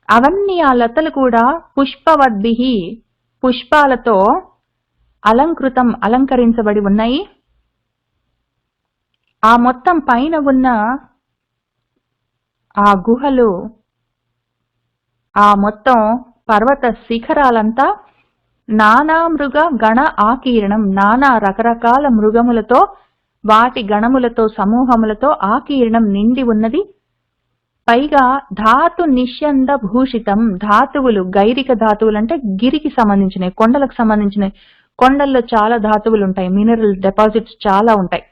అవన్నీ ఆ లతలు కూడా పుష్పవద్భిః పుష్పాలతో అలంకృతం అలంకరించబడి ఉన్నాయి. ఆ మొత్తం పైన ఉన్న ఆ గుహలు, ఆ మొత్తం పర్వత శిఖరాలంతా నానా మృగ గణ ఆకీర్ణం, నానా రకరకాల మృగములతో, వాటి గణములతో, సమూహములతో ఆకీర్ణం నిండి ఉన్నది. పైగా ధాతు నిష్యంద భూషితం, ధాతువులు, గైరిక ధాతువులు అంటే గిరికి సంబంధించినవి, కొండలకు సంబంధించినవి. కొండల్లో చాలా ధాతువులు ఉంటాయి, మినరల్ డిపాజిట్స్ చాలా ఉంటాయి.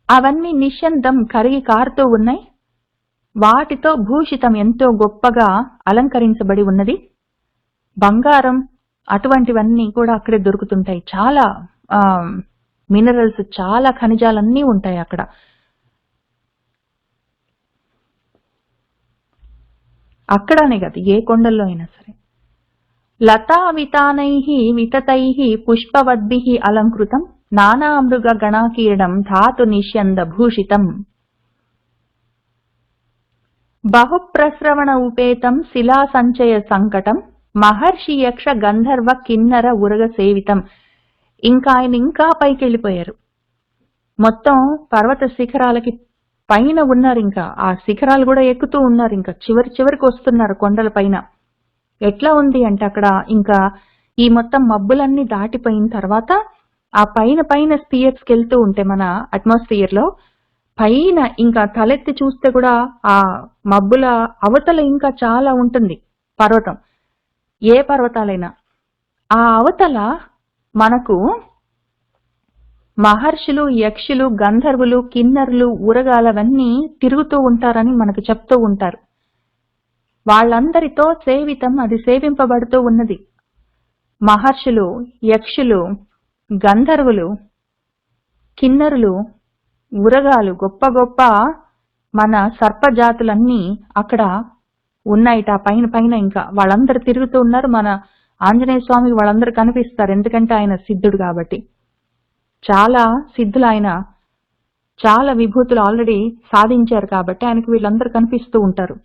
అవన్నీ నిశ్యందం కరిగి కారుతూ ఉన్నాయి. వాటితో భూషితం ఎంతో గొప్పగా అలంకరించబడి ఉన్నది. బంగారం అటువంటివన్నీ కూడా అక్కడే దొరుకుతుంటాయి. చాలా మినరల్స్, చాలా ఖనిజాలన్నీ ఉంటాయి అక్కడ. అక్కడనే కదా, ఏ కొండల్లో అయినా సరే. లతా వితానైః వితతైః పుష్పవద్భిః అలంకృతం నానా మృగ గణాకీర్ణం ధాతు నిష్యంద భూషితం. బహుప్రస్రవణ ఉపేతం శిలా సంచయ సంకటం మహర్షి యక్ష గంధర్వ కిన్నర ఉరగ సేవితం. ఇంకా ఆయన ఇంకా పైకి వెళ్ళిపోయారు. మొత్తం పర్వత శిఖరాలకి పైన ఉన్నారు. ఇంకా ఆ శిఖరాలు కూడా ఎక్కుతూ ఉన్నారు. ఇంకా చివరికి వస్తున్నారు కొండల పైన. ఎట్లా ఉంది అంటే అక్కడ ఇంకా ఈ మొత్తం మబ్బులన్నీ దాటిపోయిన తర్వాత ఆ పైన స్పియర్స్కి వెళ్తూ ఉంటే మన అట్మాస్ఫియర్ లో పైన ఇంకా తలెత్తి చూస్తే కూడా ఆ మబ్బుల అవతల ఇంకా చాలా ఉంటుంది పర్వతం. ఏ పర్వతాలైనా ఆ అవతల మనకు మహర్షులు, యక్షులు, గంధర్వులు, కిన్నరులు, ఉరగాలవన్నీ తిరుగుతూ ఉంటారని మనకు చెప్తూ ఉంటారు. వాళ్ళందరితో సేవితం, అది సేవింపబడుతూ ఉన్నది. మహర్షులు, యక్షులు, గంధర్వులు, కిన్నరులు, ఉరగాలు, గొప్ప గొప్ప మన సర్పజాతులన్నీ అక్కడ ఉన్నాయిట పైన. ఇంకా వాళ్ళందరూ తిరుగుతూ ఉన్నారు. మన ఆంజనేయ స్వామికి వాళ్ళందరూ కనిపిస్తారు, ఎందుకంటే ఆయన సిద్ధుడు కాబట్టి. చాలా సిద్ధులు ఆయన, చాలా విభూతులు ఆల్రెడీ సాధించారు కాబట్టి ఆయనకు వీళ్ళందరూ కనిపిస్తూ ఉంటారు.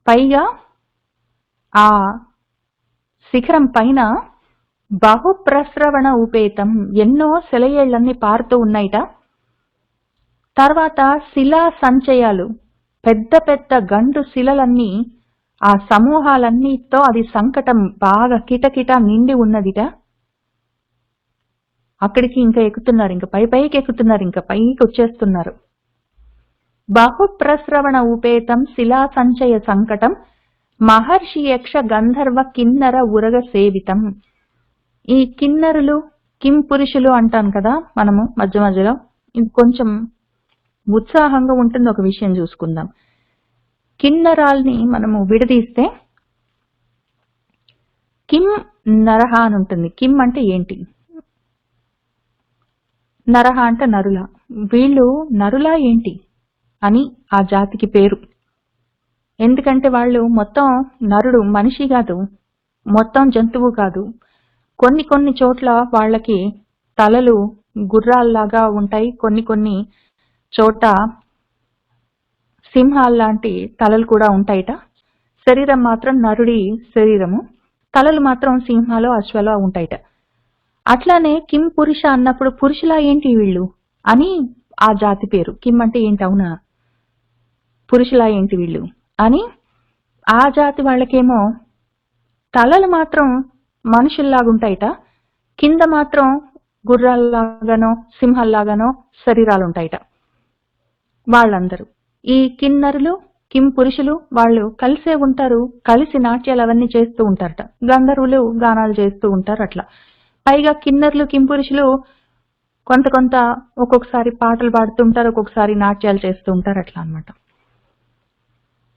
పైగా ఆ శిఖరం పైన బహుప్రస్రవణ ఉపేతం, ఎన్నో సెలయేళ్లన్నీ పారుతూ ఉన్నాయిట. తర్వాత శిలా సంచయాలు, పెద్ద పెద్ద గండు శిలలన్నీ, ఆ సమూహాలన్నీతో అది సంకటం బాగా కిటకిట నిండి ఉన్నదిట. అక్కడికి ఇంకా ఎక్కుతున్నారు, ఇంకా పైకి ఎక్కుతున్నారు, ఇంకా పైకి వచ్చేస్తున్నారు. బహుప్రస్రవణ ఉపేతం శిలా సంచయ సంకటం మహర్షి యక్ష గంధర్వ కిన్నర ఉరగ సేవితం. ఈ కిన్నరులు, కిం పురుషులు అంటాం కదా మనము మధ్యలో. ఇది కొంచెం ఉత్సాహంగా ఉంటుంది. ఒక విషయం చూసుకుందాం. కిన్నరాల్ని మనము విడదీస్తే కిం నరహ అని ఉంటుంది. కిం అంటే ఏంటి, నరహ అంటే నరుల. వీళ్ళు నరులా ఏంటి అని ఆ జాతికి పేరు. ఎందుకంటే వాళ్ళు మొత్తం నరుడు, మనిషి కాదు, మొత్తం జంతువు కాదు. కొన్ని చోట్ల వాళ్ళకి తలలు గుర్రాల్లాగా ఉంటాయి, కొన్ని చోట సింహాల్లాంటి తలలు కూడా ఉంటాయిట. శరీరం మాత్రం నరుడి శరీరము, తలలు మాత్రం సింహాలు, అశ్వాలు ఉంటాయిట. అట్లానే కిం పురుష అన్నప్పుడు పురుషులా ఏంటి వీళ్ళు అని ఆ జాతి పేరు. కిం అంటే ఏంటి, అవునా, పురుషులా ఏంటి వీళ్ళు అని. ఆ జాతి వాళ్ళకేమో తలలు మాత్రం మనుషుల్లాగుంటాయిట, కింద మాత్రం గుర్రాల్లాగానో సింహాల్లాగానో శరీరాలు ఉంటాయిట. వాళ్ళందరూ ఈ కిన్నరులు, కిం పురుషులు వాళ్ళు కలిసే ఉంటారు. కలిసి నాట్యాలు అవన్నీ చేస్తూ ఉంటారట. గంధర్వులు గానాలు చేస్తూ ఉంటారు అట్లా. పైగా కిన్నరులు, కిం పురుషులు కొంత ఒక్కొక్కసారి పాటలు పాడుతుంటారు, ఒక్కొక్కసారి నాట్యాలు చేస్తూ ఉంటారు, అట్లా అన్నమాట.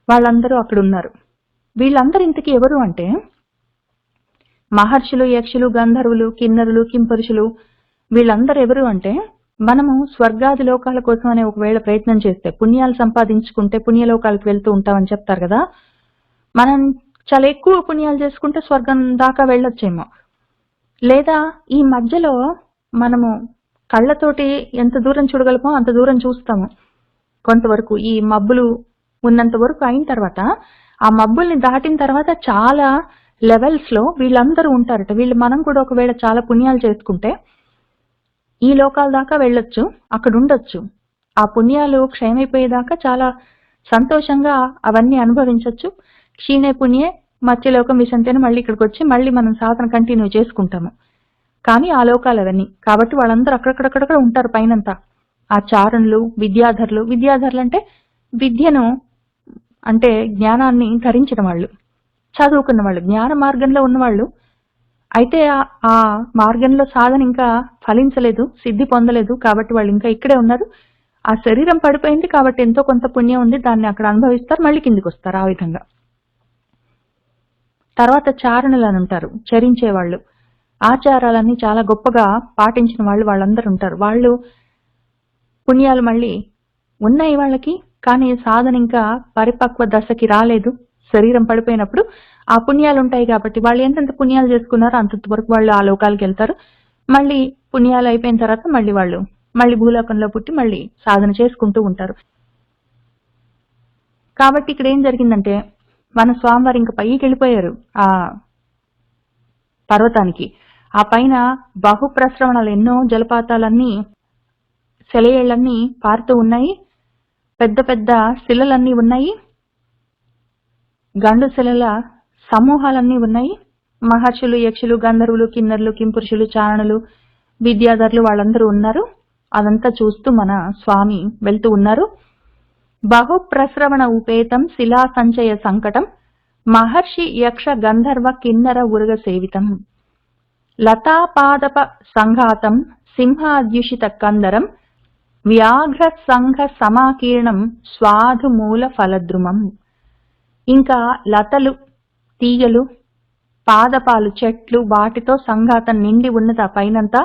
వాళ్ళందరూ అక్కడ ఉన్నారు. వీళ్ళందరూ ఇంతకీ ఎవరు అంటే మహర్షులు, యక్షులు, గంధర్వులు, కిన్నరులు, కింపురుషులు. వీళ్ళందరూ ఎవరు అంటే మనము స్వర్గాది లోకాల కోసం అనే ఒకవేళ ప్రయత్నం చేస్తే, పుణ్యాలు సంపాదించుకుంటే పుణ్యలోకాలకు వెళ్తూ ఉంటామని చెప్తారు కదా. మనం చాలా ఎక్కువ పుణ్యాలు చేసుకుంటే స్వర్గం దాకా వెళ్ళొచ్చేమో. లేదా ఈ మధ్యలో మనము కళ్ళతోటి ఎంత దూరం చూడగలమో అంత దూరం చూస్తాము. కొంతవరకు ఈ మబ్బులు ఉన్నంత వరకు అయిన తర్వాత ఆ మబ్బుల్ని దాటిన తర్వాత చాలా లెవెల్స్ లో వీళ్ళందరూ ఉంటారట. మనం కూడా ఒకవేళ చాలా పుణ్యాలు చేసుకుంటే ఈ లోకాల దాకా వెళ్ళొచ్చు, అక్కడ ఉండొచ్చు. ఆ పుణ్యాలు క్షయమైపోయేదాకా చాలా సంతోషంగా అవన్నీ అనుభవించవచ్చు. క్షీణే పుణ్యే మత్స్యలోకం విశంతేనే మళ్ళీ ఇక్కడికి వచ్చి మళ్ళీ మనం సాధన కంటిన్యూ చేసుకుంటాము. కానీ ఆ లోకాలు అవన్నీ కాబట్టి వాళ్ళందరూ అక్కడక్కడక్కడ ఉంటారు పైనంతా. ఆ చారణులు, విద్యాధరులు అంటే విద్యను అంటే జ్ఞానాన్ని ధరించిన వాళ్ళు, చదువుకున్న వాళ్ళు, జ్ఞాన మార్గంలో ఉన్నవాళ్ళు. అయితే ఆ మార్గంలో సాధన ఇంకా ఫలించలేదు, సిద్ధి పొందలేదు కాబట్టి వాళ్ళు ఇంకా ఇక్కడే ఉన్నారు. ఆ శరీరం పడిపోయింది కాబట్టి ఎంతో కొంత పుణ్యం ఉంది, దాన్ని అక్కడ అనుభవిస్తారు, మళ్ళీ కిందికి వస్తారు. ఆ విధంగా తర్వాత చారణులు అని ఉంటారు, చరించేవాళ్ళు, ఆచారాలన్నీ చాలా గొప్పగా పాటించిన వాళ్ళు, వాళ్ళందరూ ఉంటారు. వాళ్ళు పుణ్యాలు మళ్ళీ ఉన్నాయి వాళ్ళకి, కానీ సాధన ఇంకా పరిపక్వ దశకి రాలేదు. శరీరం పడిపోయినప్పుడు ఆ పుణ్యాలు ఉంటాయి కాబట్టి వాళ్ళు ఎంతెంత పుణ్యాలు చేసుకున్నారో అంతంత వరకు వాళ్ళు ఆ లోకాలకు వెళ్తారు. మళ్ళీ పుణ్యాలు అయిపోయిన తర్వాత మళ్ళీ భూలోకంలో పుట్టి మళ్ళీ సాధన చేసుకుంటూ ఉంటారు. కాబట్టి ఇక్కడ ఏం జరిగిందంటే మన స్వామివారు ఇంకా పైకి వెళ్ళిపోయారు ఆ పర్వతానికి. ఆ పైన బహుప్రస్రవణాలు, ఎన్నో జలపాతాలన్నీ, సెలయేళ్లన్నీ పారుతూ ఉన్నాయి. పెద్ద పెద్ద శిలలన్నీ ఉన్నాయి, గండు శిలల సమూహాలన్నీ ఉన్నాయి. మహర్షులు, యక్షులు, గంధర్వులు, కిన్నరులు, కింపురుషులు, చారణులు, విద్యాధరులు వాళ్ళందరూ ఉన్నారు. అదంతా చూస్తూ మన స్వామి వెళ్తూ ఉన్నారు. బహుప్రస్రవణ ఉపేతం శిలా సంచయ సంకటం మహర్షి యక్ష గంధర్వ కిన్నర ఉరగ సేవితం లతాపాదప సంఘాతం సింహాద్యుషిత కందరం వ్యాఘ్ర సంఘ సమాకీర్ణం స్వాధు మూల ఫలద్రుమం. ఇంకా లతలు, తీగలు, పాదపాలు, చెట్లు, వాటితో సంఘాతం నిండి ఉన్నది ఆ పైనంతా.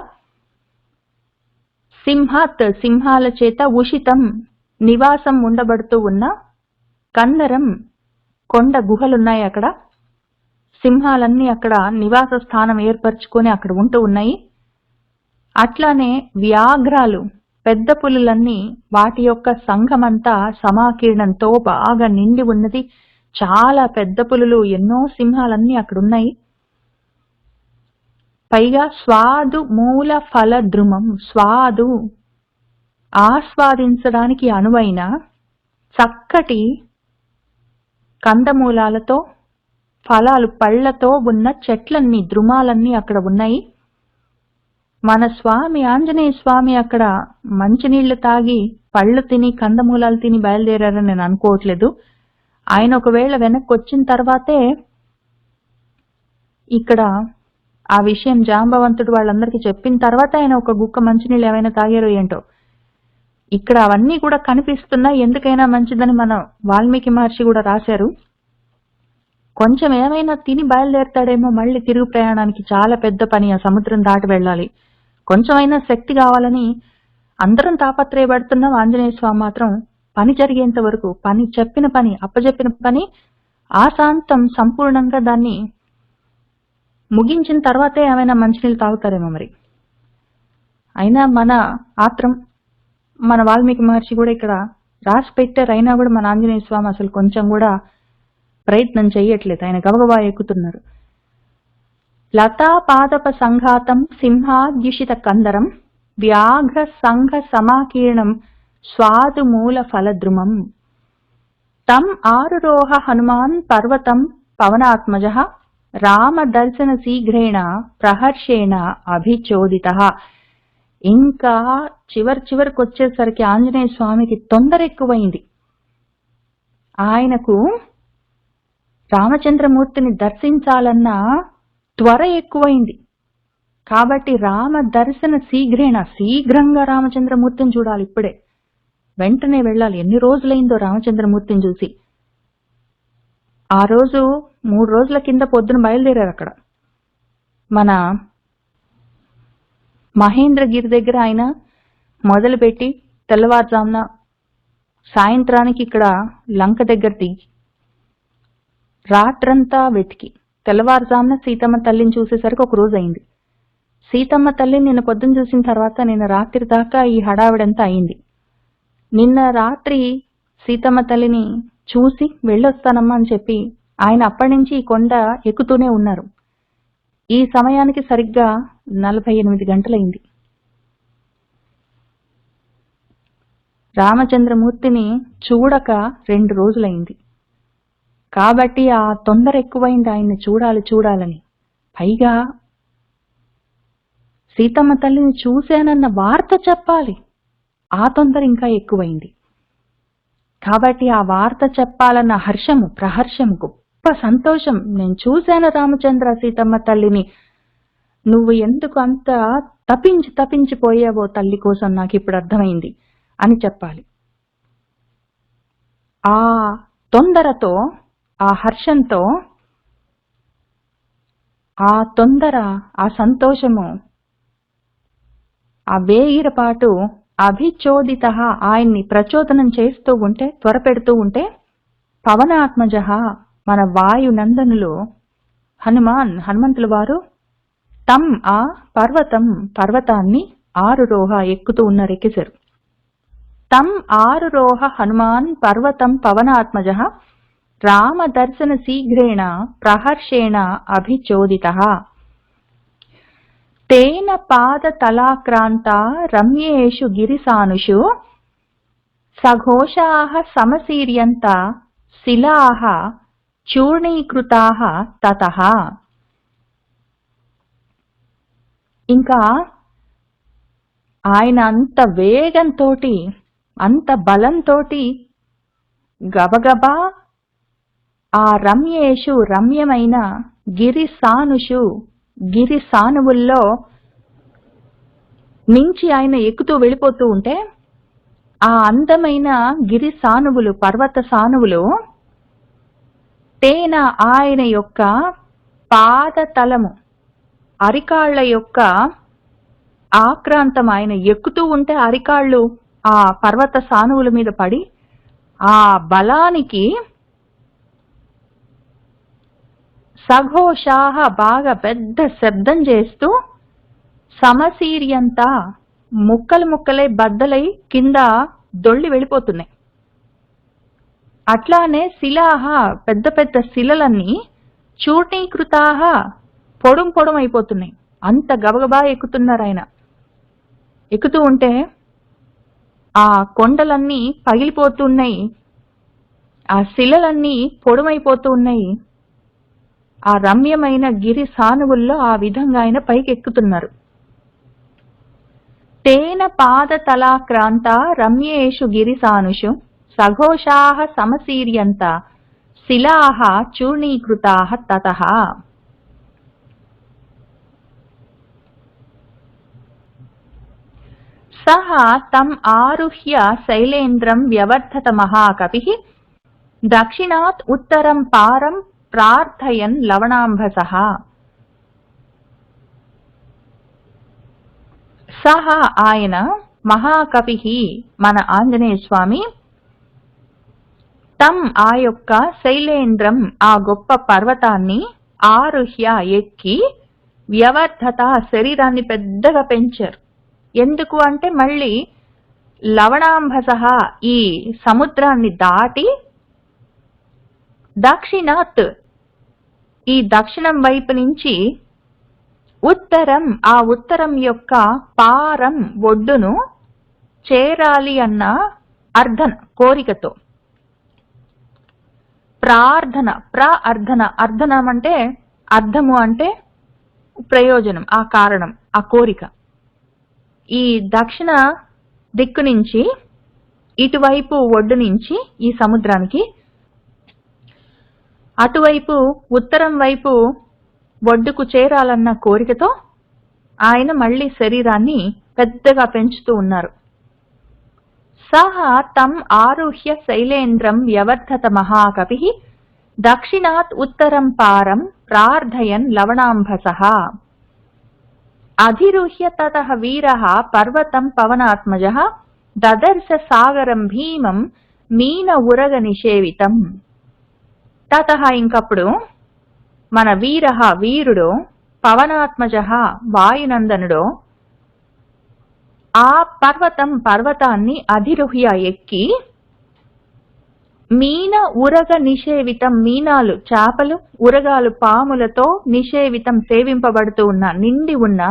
సింహాల చేత ఉషితం నివాసం ఉండబడుతూ ఉన్న కందరం కొండ గుహలున్నాయి. అక్కడ సింహాలన్నీ అక్కడ నివాస స్థానం ఏర్పరచుకొని అక్కడ ఉంటూ ఉన్నాయి. అట్లానే వ్యాఘ్రాలు, పెద్ద పులులన్నీ వాటి యొక్క సంఘమంతా సమాకీర్ణంతో బాగా నిండి ఉన్నది. చాలా పెద్ద పులులు, ఎన్నో సింహాలన్నీ అక్కడ ఉన్నాయి. పైగా స్వాదు మూల ఫల ద్రుమం, స్వాదు ఆస్వాదించడానికి అనువైన చక్కటి కందమూలాలతో, ఫలాలు, పళ్లతో ఉన్న చెట్లన్నీ, ద్రుమాలన్నీ అక్కడ ఉన్నాయి. మన స్వామి ఆంజనేయ స్వామి అక్కడ మంచినీళ్లు తాగి పళ్ళు తిని కందమూలాలు తిని బయలుదేరారని నేను అనుకోవట్లేదు. ఆయన ఒకవేళ వెనక్కి వచ్చిన తర్వాతే ఇక్కడ ఆ విషయం జాంబవంతుడు వాళ్ళందరికీ చెప్పిన తర్వాత ఆయన ఒక గుక్క మంచినీళ్ళు ఏమైనా తాగారో ఏంటో. ఇక్కడ అవన్నీ కూడా కనిపిస్తున్నాయి, ఎందుకైనా మంచిదని మన వాల్మీకి మహర్షి కూడా రాశారు. కొంచెం ఏమైనా తిని బయలుదేరతాడేమో మళ్ళీ తిరుగు ప్రయాణానికి. చాలా పెద్ద పని, ఆ సముద్రం దాటి వెళ్ళాలి. కొంచెమైనా శక్తి కావాలని అందరం తాపత్రయపడుతున్నాం. ఆంజనేయ స్వామి మాత్రం పని జరిగేంత వరకు, చెప్పిన పని, అప్పజెప్పిన పని ఆశాంతం సంపూర్ణంగా దాన్ని ముగించిన తర్వాతే ఏమైనా మంచినీళ్ళు తాగుతారేమో మరి. అయినా మన ఆత్రం, మన వాల్మీకి మహర్షి కూడా ఇక్కడ రాసి పెట్టారు. అయినా కూడా మన ఆంజనేయ స్వామి అసలు కొంచెం కూడా ప్రయత్నం చెయ్యట్లేదు, ఆయన గబగబా ఎక్కుతున్నారు. లతా పాదప సంఘాతం సింహాద్యుషిత కందరం వ్యాఘ్ర సంఘ సమాకీర్ణం స్వాదు మూల ఫలద్రుమం తం ఆరురోహ హనుమాన్ పర్వతం పవనాత్మజ రామ దర్శన శీఘ్రేణ ప్రహర్షేణ అభిచోదిత. ఇంకా చివరికి వచ్చేసరికి ఆంజనేయ స్వామికి తొందర ఎక్కువైంది. ఆయనకు రామచంద్రమూర్తిని దర్శించాలన్న త్వర ఎక్కువైంది. కాబట్టి రామ దర్శన శీఘ్రంగా రామచంద్రమూర్తిని చూడాలి, ఇప్పుడే వెంటనే వెళ్ళాలి. ఎన్ని రోజులైందో రామచంద్రమూర్తిని చూసి. ఆ రోజు 3 రోజుల కింద పొద్దున బయలుదేరారు. అక్కడ మన మహేంద్రగిరి దగ్గర ఆయన మొదలుపెట్టి తెల్లవారుజామున సాయంత్రానికి ఇక్కడ లంక దగ్గర దిగి రాత్రంతా వెతికి తెల్లవారుజామున సీతమ్మ తల్లిని చూసేసరికి ఒక రోజు అయింది. సీతమ్మ తల్లి నిన్న పొద్దున చూసిన తర్వాత నిన్న రాత్రి దాకా ఈ హడావిడంతా అయింది. నిన్న రాత్రి సీతమ్మ తల్లిని చూసి వెళ్ళొస్తానమ్మా అని చెప్పి ఆయన అప్పటి నుంచి ఈ కొండ ఎక్కుతూనే ఉన్నారు. ఈ సమయానికి సరిగ్గా 48 గంటలైంది. రామచంద్రమూర్తిని చూడక 2 రోజులైంది. కాబట్టి ఆ తొందర ఎక్కువైంది ఆయన్ని చూడాలని. పైగా సీతమ్మ తల్లిని చూశానన్న వార్త చెప్పాలి, ఆ తొందర ఇంకా ఎక్కువైంది. కాబట్టి ఆ వార్త చెప్పాలన్న హర్షము, ప్రహర్షము, గొప్ప సంతోషం. నేను చూశాను రామచంద్ర సీతమ్మ తల్లిని, నువ్వు ఎందుకు అంత తపించిపోయావో తల్లి కోసం నాకు ఇప్పుడు అర్థమైంది అని చెప్పాలి. ఆ తొందరతో, ఆ హర్షంతో, ఆ తొందర, ఆ సంతోషము, ఆ వేగిరపాటు అభిచోదిత ఆయన్ని ప్రచోదనం చేస్తూ ఉంటే, త్వరపెడుతూ ఉంటే, పవనాత్మజ మన వాయునందనులు హనుమంతుల వారు తం ఆ పర్వతాన్ని ఆరురోహ ఎక్కుతూ ఉన్నారు, ఎక్కేశారు. తం ఆరురోహ హనుమాన్ పర్వతం పవనాత్మజ రామదర్శన శీఘ్రేణ ప్రహర్షేణ అభిచోదిత తేన పాదతలాక్రాంత రమ్యేషు గిరిసానుషు సఘోషాః సమసీర్యంత శిలాః చూర్ణీకృతాః తతః. ఇంకా ఆయన అంత వేగంతోటి, అంత బలంతోటి గబగబా ఆ రమ్యేషు రమ్యమైన గిరి సానువుల్లో నుంచి ఆయన ఎక్కుతూ వెళ్ళిపోతూ ఉంటే, ఆ అందమైన గిరి సానువులు, పర్వత సానువులు తేన ఆయన యొక్క పాదతలము, అరికాళ్ల యొక్క ఆక్రాంతం, ఆయన ఎక్కుతూ ఉంటే అరికాళ్ళు ఆ పర్వత సానువుల మీద పడి ఆ బలానికి సఘోషాః బాగా పెద్ద శబ్దం చేస్తూ సమసీర్యంత ముక్కలై బద్దలై కింద దొళ్ళి వెళ్ళిపోతున్నాయి. అట్లానే శిలాః పెద్ద పెద్ద శిలలన్నీ చూర్ణీకృతాః పొడుం అయిపోతున్నాయి. అంత గబగబా ఎక్కుతున్నారు ఆయన. ఎక్కుతూ ఉంటే ఆ కొండలన్నీ పగిలిపోతున్నాయి, ఆ శిలలన్నీ పొడుమైపోతూ ఉన్నాయి. ఆ రమ్యమైన గిరి సానువుల్లో ఆ విధంగా ఆయన పైకి ఎక్కుతున్నారు. తేన పాదతలాక్రాంత రమ్యేషు గిరిసానుషు సఘోషాః సమసీర్యంత శిలాః చూర్ణీకృతాః తతః. సః తం ఆరుహ్య శైలేంద్రం వ్యవర్ధత మహాకవిః దక్షిణాత్ ఉత్తరం పారం ప్రార్థయన్ లవణాంభసః. సహ ఆయన, మహాకవిః మన ఆంజనేయ స్వామి, తం ఆ యొక్క శైలేంద్రం ఆ గొప్ప పర్వతాన్ని ఆరుహ్య ఎక్కి వ్యవర్ధత శరీరాన్ని పెద్దగా పెంచారు. ఎందుకు అంటే మళ్ళీ లవణాంభసః ఈ సముద్రాన్ని దాటి దక్షిణాత్ ఈ దక్షిణం వైపు నుంచి ఉత్తరం ఆ ఉత్తరం యొక్క పారం ఒడ్డును చేరాలి అన్న అర్ధన కోరికతో, ప్రార్థన అర్ధనం అంటే అర్థము అంటే ప్రయోజనం, ఆ కారణం, ఆ కోరిక. ఈ దక్షిణ దిక్కు నుంచి ఇటువైపు ఒడ్డు నుంచి ఈ సముద్రానికి, అటువైపు ఉత్తరం వైపు ఒడ్డుకు చేరాలన్న కోరికతో ఆయన మళ్ళీ శరీరాన్ని పెద్దగా పెంచుతూ ఉన్నారు. సహ తం ఆరుహ్య శైలేంద్రం వ్యవర్ధత మహాకవిః దక్షిణాత్ ఉత్తరం పారం ప్రార్థయన్ లవణాంభసః. అధిరుహ్య తతః వీరః పర్వతం పవనాత్మజః దదర్శ సాగరం భీమం మీన ఉరగ నిషేవితం. తతః ఇంకప్పుడు మన వీరుడు పవనాత్మజ వాయునందనుడో ఆ పర్వతాన్ని అధిరుహ్య ఎక్కి మీన ఉరగ నిషేవితం మీనాలు చేపలు ఉరగాలు పాములతో నిషేవితం సేవింపబడుతూ ఉన్న నిండి ఉన్న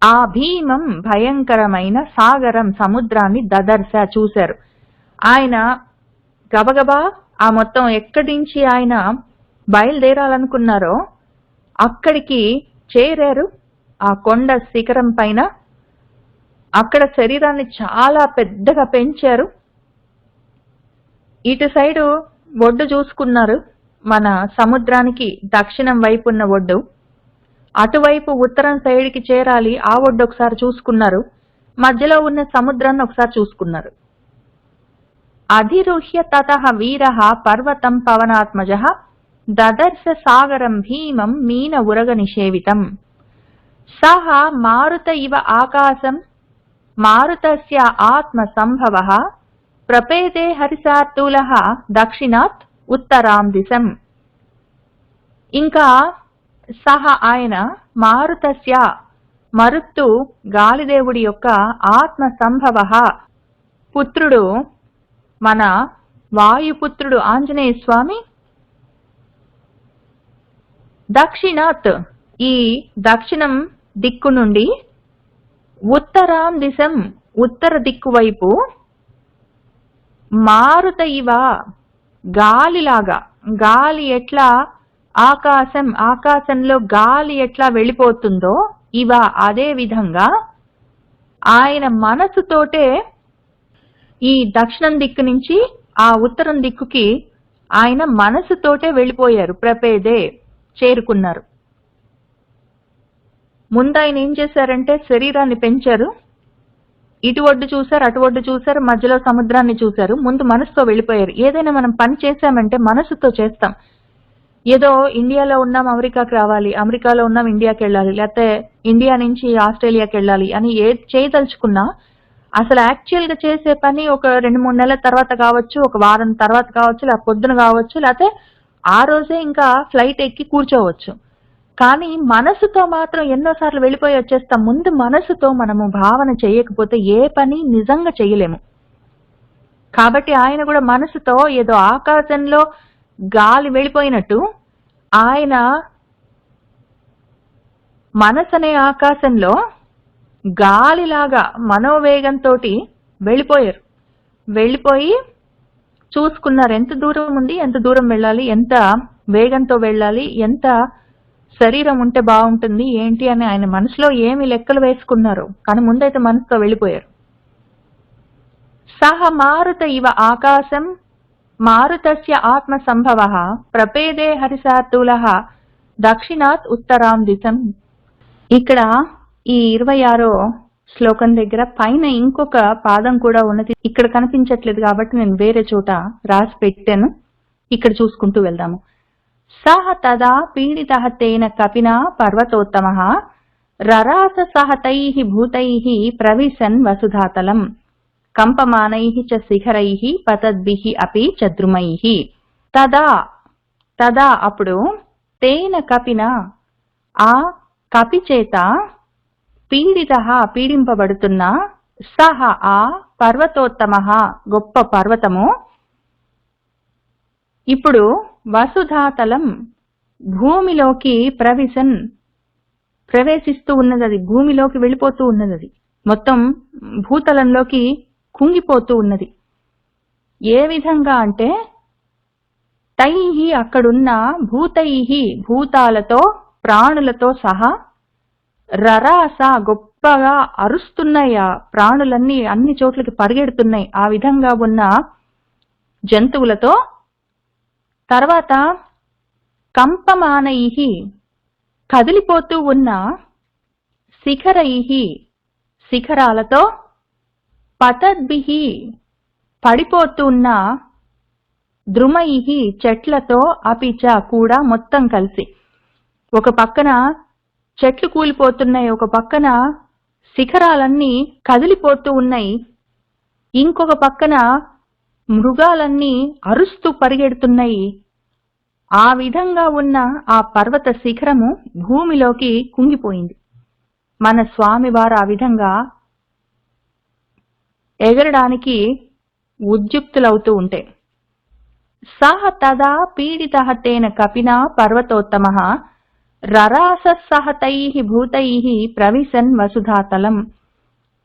ఆ భీమం భయంకరమైన సాగరం సముద్రాన్ని దదర్శ చూశారు. ఆయన గబగబా ఆ మొత్తం ఎక్కడి నుంచి ఆయన బయలుదేరాలనుకున్నారో అక్కడికి చేరారు. ఆ కొండ శిఖరం పైన అక్కడ శరీరాన్ని చాలా పెద్దగా పెంచారు. ఇటు సైడు ఒడ్డు చూసుకున్నారు, మన సముద్రానికి దక్షిణం వైపు ఉన్న ఒడ్డు. అటువైపు ఉత్తరం సైడ్కి చేరాలి, ఆ ఒడ్డు ఒకసారి చూసుకున్నారు. మధ్యలో ఉన్న సముద్రాన్ని ఒకసారి చూసుకున్నారు. అధిరుహ్య తతః వీరః పర్వతం పవనాత్మజః దదర్శ సాగరం భీమం మీన ఉరగ నిషేవితం. సహ మారుత ఇవ ఆకాశం మారుతస్య ఆత్మ సంభవః ప్రపేదే హరిసార్దూలః దక్షిణాత్ ఉత్తరాం దిశం. ఇంకా సహ ఆయన మారుతస్య మరుత్తు గాలిదేవుడి యొక్క ఆత్మ సంభవః పుత్రుడు, మన వాయుపుత్రుడు ఆంజనేయ స్వామి దక్షిణాత్ ఈ దక్షిణం దిక్కు నుండి ఉత్తరాం దిశం ఉత్తర దిక్కు వైపు మారుత ఇవ గాలిలాగా, గాలి ఎట్లా ఆకాశంలో గాలి ఎట్లా వెళ్ళిపోతుందో ఇవ అదే విధంగా ఆయన మనసుతోటే ఈ దక్షిణం దిక్కు నుంచి ఆ ఉత్తరం దిక్కుకి ఆయన మనసుతోటే వెళ్ళిపోయారు. ప్రపేదే చేరుకున్నారు. ముందు ఆయన ఏం చేశారంటే శరీరాన్ని పెంచారు. ఇటు ఒడ్డు చూశారు, అటు ఒడ్డు చూశారు, మధ్యలో సముద్రాన్ని చూశారు. ముందు మనసుతో వెళ్ళిపోయారు. ఏదైనా మనం పని చేశామంటే మనసుతో చేస్తాం. ఏదో ఇండియాలో ఉన్నాం అమెరికాకి రావాలి, అమెరికాలో ఉన్నాం ఇండియాకి వెళ్ళాలి, లేకపోతే ఇండియా నుంచి ఆస్ట్రేలియాకి వెళ్ళాలి అని ఏది చేయదలుచుకున్నా అసలు యాక్చువల్ గా చేసే పని ఒక 2-3 నెలల తర్వాత కావచ్చు, ఒక వారం తర్వాత కావచ్చు, లేకపోతే పొద్దున కావచ్చు, లేకపోతే ఆ రోజే ఇంకా ఫ్లైట్ ఎక్కి కూర్చోవచ్చు. కానీ మనసుతో మాత్రం ఎన్నోసార్లు వెళ్ళిపోయి వచ్చేస్తాం. ముందు మనసుతో మనము భావన చేయకపోతే ఏ పని నిజంగా చేయలేము. కాబట్టి ఆయన కూడా మనసుతో ఏదో ఆకాశంలో గాలి వెళ్ళిపోయినట్టు ఆయన మనసనే ఆకాశంలో గాలిలాగా మనోవేగంతో వెళ్ళిపోయారు. వెళ్ళిపోయి చూసుకున్నారు ఎంత దూరం ఉంది, ఎంత దూరం వెళ్ళాలి, ఎంత వేగంతో వెళ్ళాలి, ఎంత శరీరం ఉంటే బాగుంటుంది ఏంటి అని ఆయన మనసులో ఏమి లెక్కలు వేసుకున్నారు. కానీ ముందైతే మనసుతో వెళ్ళిపోయారు. సహ మారుత ఇవ ఆకాశం మారుతస్య ఆత్మ సంభవః ప్రపేదే హరిసార్దూలః దక్షిణాత్ ఉత్తరాం దిశం. ఇక్కడ ఈ 26వ శ్లోకం దగ్గర పైన ఇంకొక పాదం కూడా ఉన్నది. ఇక్కడ కనిపించట్లేదు కాబట్టి నేను వేరే చోట రాసి పెట్టాను. ఇక్కడ చూసుకుంటూ వెళ్దాము. సహ తదా పీడితః తేన కపినా పర్వతోత్తమః రరాస సహ తైః భూతైః ప్రవిశన్ వసుధాతలం కంపమానైః చ శిఖరైః పతద్భిః అపి చద్రుమైః. తదా అప్పుడు తేన కపినా ఆ కపి చేత పీడితః పీడింపబడుతున్న సహ ఆ పర్వతోత్తమః గొప్ప పర్వతము ఇప్పుడు వసుధాతలం భూమిలోకి ప్రవేశిస్తూ ఉన్నది. అది భూమిలోకి వెళ్ళిపోతూ ఉన్నది. అది మొత్తం భూతలంలోకి కుంగిపోతూ ఉన్నది. ఏ విధంగా అంటే తైహి అక్కడున్న భూతైహి భూతాలతో ప్రాణులతో సహా రరాస గొప్పగా అరుస్తున్నాయి. ఆ ప్రాణులన్నీ అన్ని చోట్లకి పరిగెడుతున్నాయి ఆ విధంగా ఉన్న జంతువులతో. తర్వాత కంపమానైహి కదిలిపోతూ ఉన్న శిఖరైహి శిఖరాలతో పతద్భిః పడిపోతున్న ద్రుమైహి చెట్లతో అపిచ కూడా మొత్తం కలిసి. ఒక పక్కన చెట్లు కూలిపోతున్నాయి, ఒక పక్కన శిఖరాలన్నీ కదిలిపోతూ ఉన్నాయి, ఇంకొక పక్కన మృగాలన్నీ అరుస్తూ పరిగెడుతున్నాయి. ఆ విధంగా ఉన్న ఆ పర్వత శిఖరము భూమిలోకి కుంగిపోయింది. మన స్వామివారు ఆ విధంగా ఎగరడానికి ఉద్యుక్తులవుతూ ఉంటే, సహ తదా పీడితః తేన కపినా పర్వతోత్తమః రరాసః సహ తైః భూతైః ప్రవిశన్ వసుధాతలం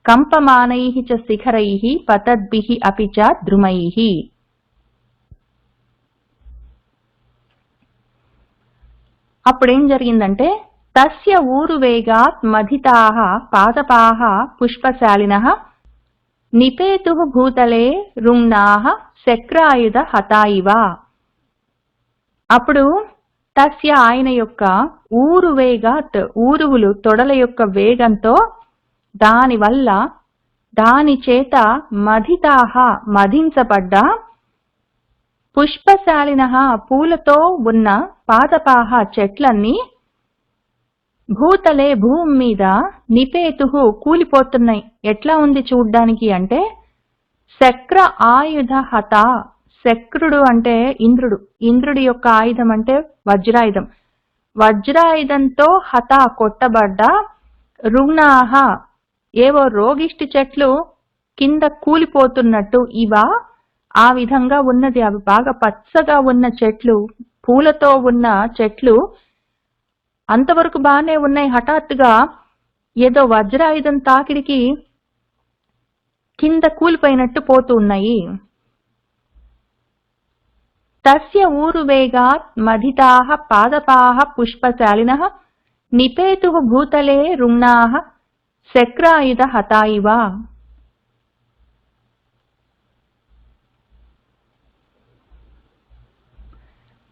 కంపమానైః చ శిఖరైః పతద్భిః అపి చ ద్రుమైః. అప్పుడేం జరిగిందంటే, తస్య ఊరువేగాత్ మధితాః పాదపాః పుష్పశాలినః నిపేతుః భూతలే రుమ్నాః శక్రాయుధ హతా ఇవ. అప్పుడు తస్య ఆయన యొక్క ఊరువేగాత్ ఊరువులు తొడల యొక్క వేగంతో దానివల్ల దాని చేత మధితాః మధించబడ్డ పుష్పశాలినః పూలతో ఉన్న పాదపాః చెట్లన్నీ భూతలే భూమి మీద నిపేతుః కూలిపోతున్నాయి. ఎట్లా ఉంది చూడ్డానికి అంటే, శక్ర ఆయుధ హత. శక్రుడు అంటే ఇంద్రుడు, ఇంద్రుడి యొక్క ఆయుధం అంటే వజ్రాయుధం. వజ్రాయుధంతో హత కొట్టబడ్డ రుగ్నాహ ఏవో రోగిష్టి చెట్లు కింద కూలిపోతున్నట్టు ఇవ ఆ విధంగా ఉన్నది. అవి బాగా పచ్చగా ఉన్న చెట్లు, పూలతో ఉన్న చెట్లు అంతవరకు బానే ఉన్నాయి. హఠాత్తుగా ఏదో వజ్రాయుధం తాకిడికి కింద కూలిపోయినట్టు పోతూ ఉన్నాయి. తస్య ఊరువేగాత్ మధితాః పాదపాః పుష్పశాలినః నిపేతుః భూతలే రుమ్నాః శక్రాయుధ హతా ఇవ.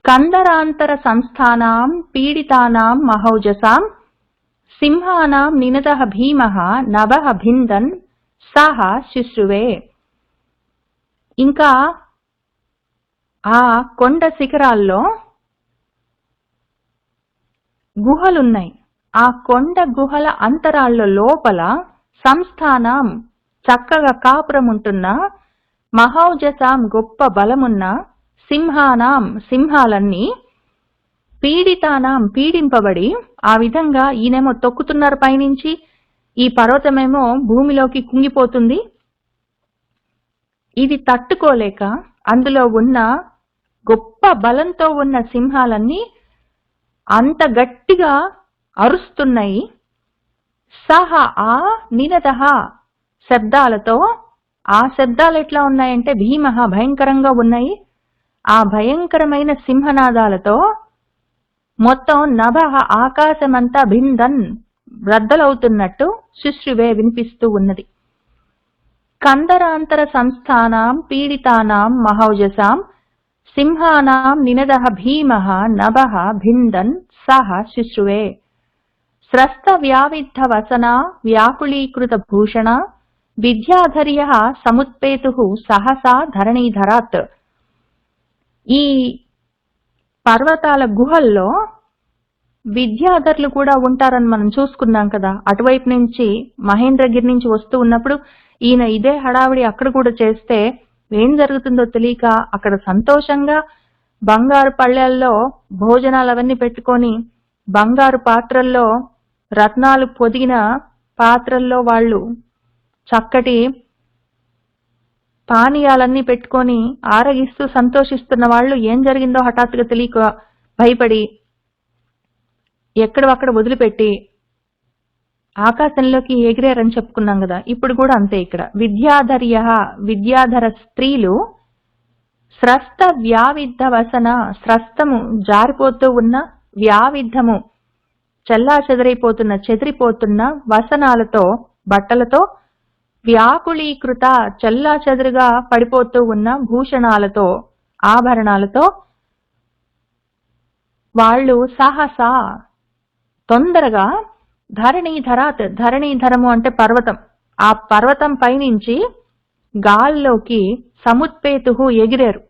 కందరాంతర సంస్థానాం పీడితానాం మహౌజసాం సింహానాం నినదః భీమః నభః భిందన్ సహ శుశ్రువే. ఇంకా ఆ కొండ శిఖరాల్లో గుహలున్నాయి. ఆ కొండ గుహల అంతరాల్లో లోపల సంస్థానం చక్కగా కాపురముంటున్న మహౌజసాం గొప్ప బలమున్న సింహానాం సింహాలన్నీ పీడితానాం పీడింపబడి ఆ విధంగా ఈయనేమో తొక్కుతున్నారు పైనుంచి, ఈ పర్వతమేమో భూమిలోకి కుంగిపోతుంది. ఇది తట్టుకోలేక అందులో ఉన్న గొప్ప బలంతో ఉన్న సింహాలన్నీ అంత గట్టిగా అరుస్తున్నాయి. సహ ఆ నినదః శబ్దాలతో, ఆ శబ్దాలు ఎట్లా ఉన్నాయంటే భీమః భయంకరంగా ఉన్నాయి. ఆ భయంకరమైన సింహనాదాలతో మొత్తం నభః ఆకాశమంతా భిందన్ బ్రద్దలవుతున్నట్టు శుశ్రువే వినిపిస్తూ ఉన్నది. కందరాంతర సంస్థానాం పీడితానాం మహౌజసాం సింహానాం నినదః భీమః నభః భిందన్ సహ శుశ్రువే. స్రస్త వ్యావిద్ధ వసనా వ్యాకుళీకృత భూషణ విద్యాధర్యః సముత్పేతుః సహసా ధరణీధరాత్. ఈ పర్వతాల గుహల్లో విద్యాధరులు కూడా ఉంటారని మనం చూసుకున్నాం కదా. అటువైపు నుంచి మహేంద్రగిరి నుంచి వస్తూ ఉన్నప్పుడు ఈయన ఇదే హడావిడి అక్కడ కూడా చేస్తే ఏం జరుగుతుందో తెలియక అక్కడ సంతోషంగా బంగారు పళ్ళెల్లో భోజనాలు అవన్నీ పెట్టుకొని బంగారు పాత్రల్లో రత్నాలు పొదిగిన పాత్రల్లో వాళ్ళు చక్కటి పానీయాలన్నీ పెట్టుకొని ఆరగిస్తూ సంతోషిస్తున్న వాళ్ళు ఏం జరిగిందో హఠాత్తుగా తెలియక భయపడి ఎక్కడవక్కడ వదిలిపెట్టి ఆకాశంలోకి ఎగిరారని చెప్పుకున్నాం కదా. ఇప్పుడు కూడా అంతే. ఇక్కడ విద్యాధర్య విద్యాధర స్త్రీలు స్రస్త వ్యావిద్ధ వసన స్రస్తము జారిపోతూ ఉన్న వ్యావిద్ధము చెల్లాచెదరైపోతున్న చెదిరిపోతున్న వసనాలతో బట్టలతో వ్యాకుళీకృత చెల్లాచెదురుగా పడిపోతూ ఉన్న భూషణాలతో ఆభరణాలతో వాళ్ళు సహసా తొందరగా ధరణీధరాత్ ధరణీధరము అంటే పర్వతం, ఆ పర్వతం పైనుంచి గాల్లోకి సముత్పేతుః ఎగిరారు.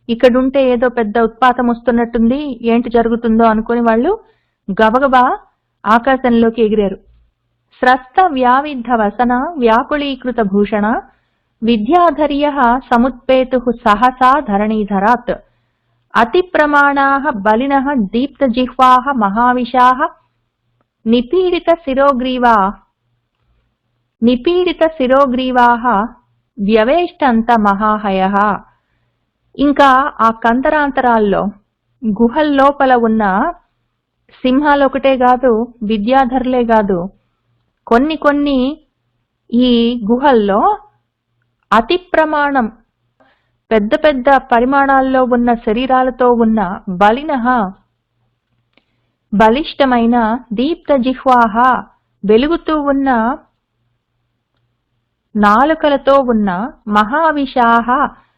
ఇక్కడుంటే ఏదో పెద్ద ఉత్పాతం వస్తున్నట్టుంది, ఏంటి జరుగుతుందో అనుకుని వాళ్ళు గబగబా ఆకాశంలోకి ఎగిరారు. స్రస్త వ్యావిద్ధ వసన వ్యాకుళీకృత భూషణ विद्याधर्यः समुत्पेतुः सहसा धरणीधरात् अतिप्रमाणाः बलिनः दीप्तजिह्वाः महाविशाः निपीडितशिरोग्रीवाः వ్యవేష్టంత మహాహయః. ఇంకా ఆ కందరాంతరాల్లో గుహల్లోపల ఉన్న సింహాలు ఒకటే కాదు, విద్యాధరులే కాదు, కొన్ని ఈ గుహల్లో అతి ప్రమాణం పెద్ద పెద్ద పరిమాణాల్లో ఉన్న శరీరాలతో ఉన్న బలినః బలిష్టమైన దీప్త జిహ్వాహ వెలుగుతూ ఉన్న నాలుకలతో ఉన్న మహావిషాహ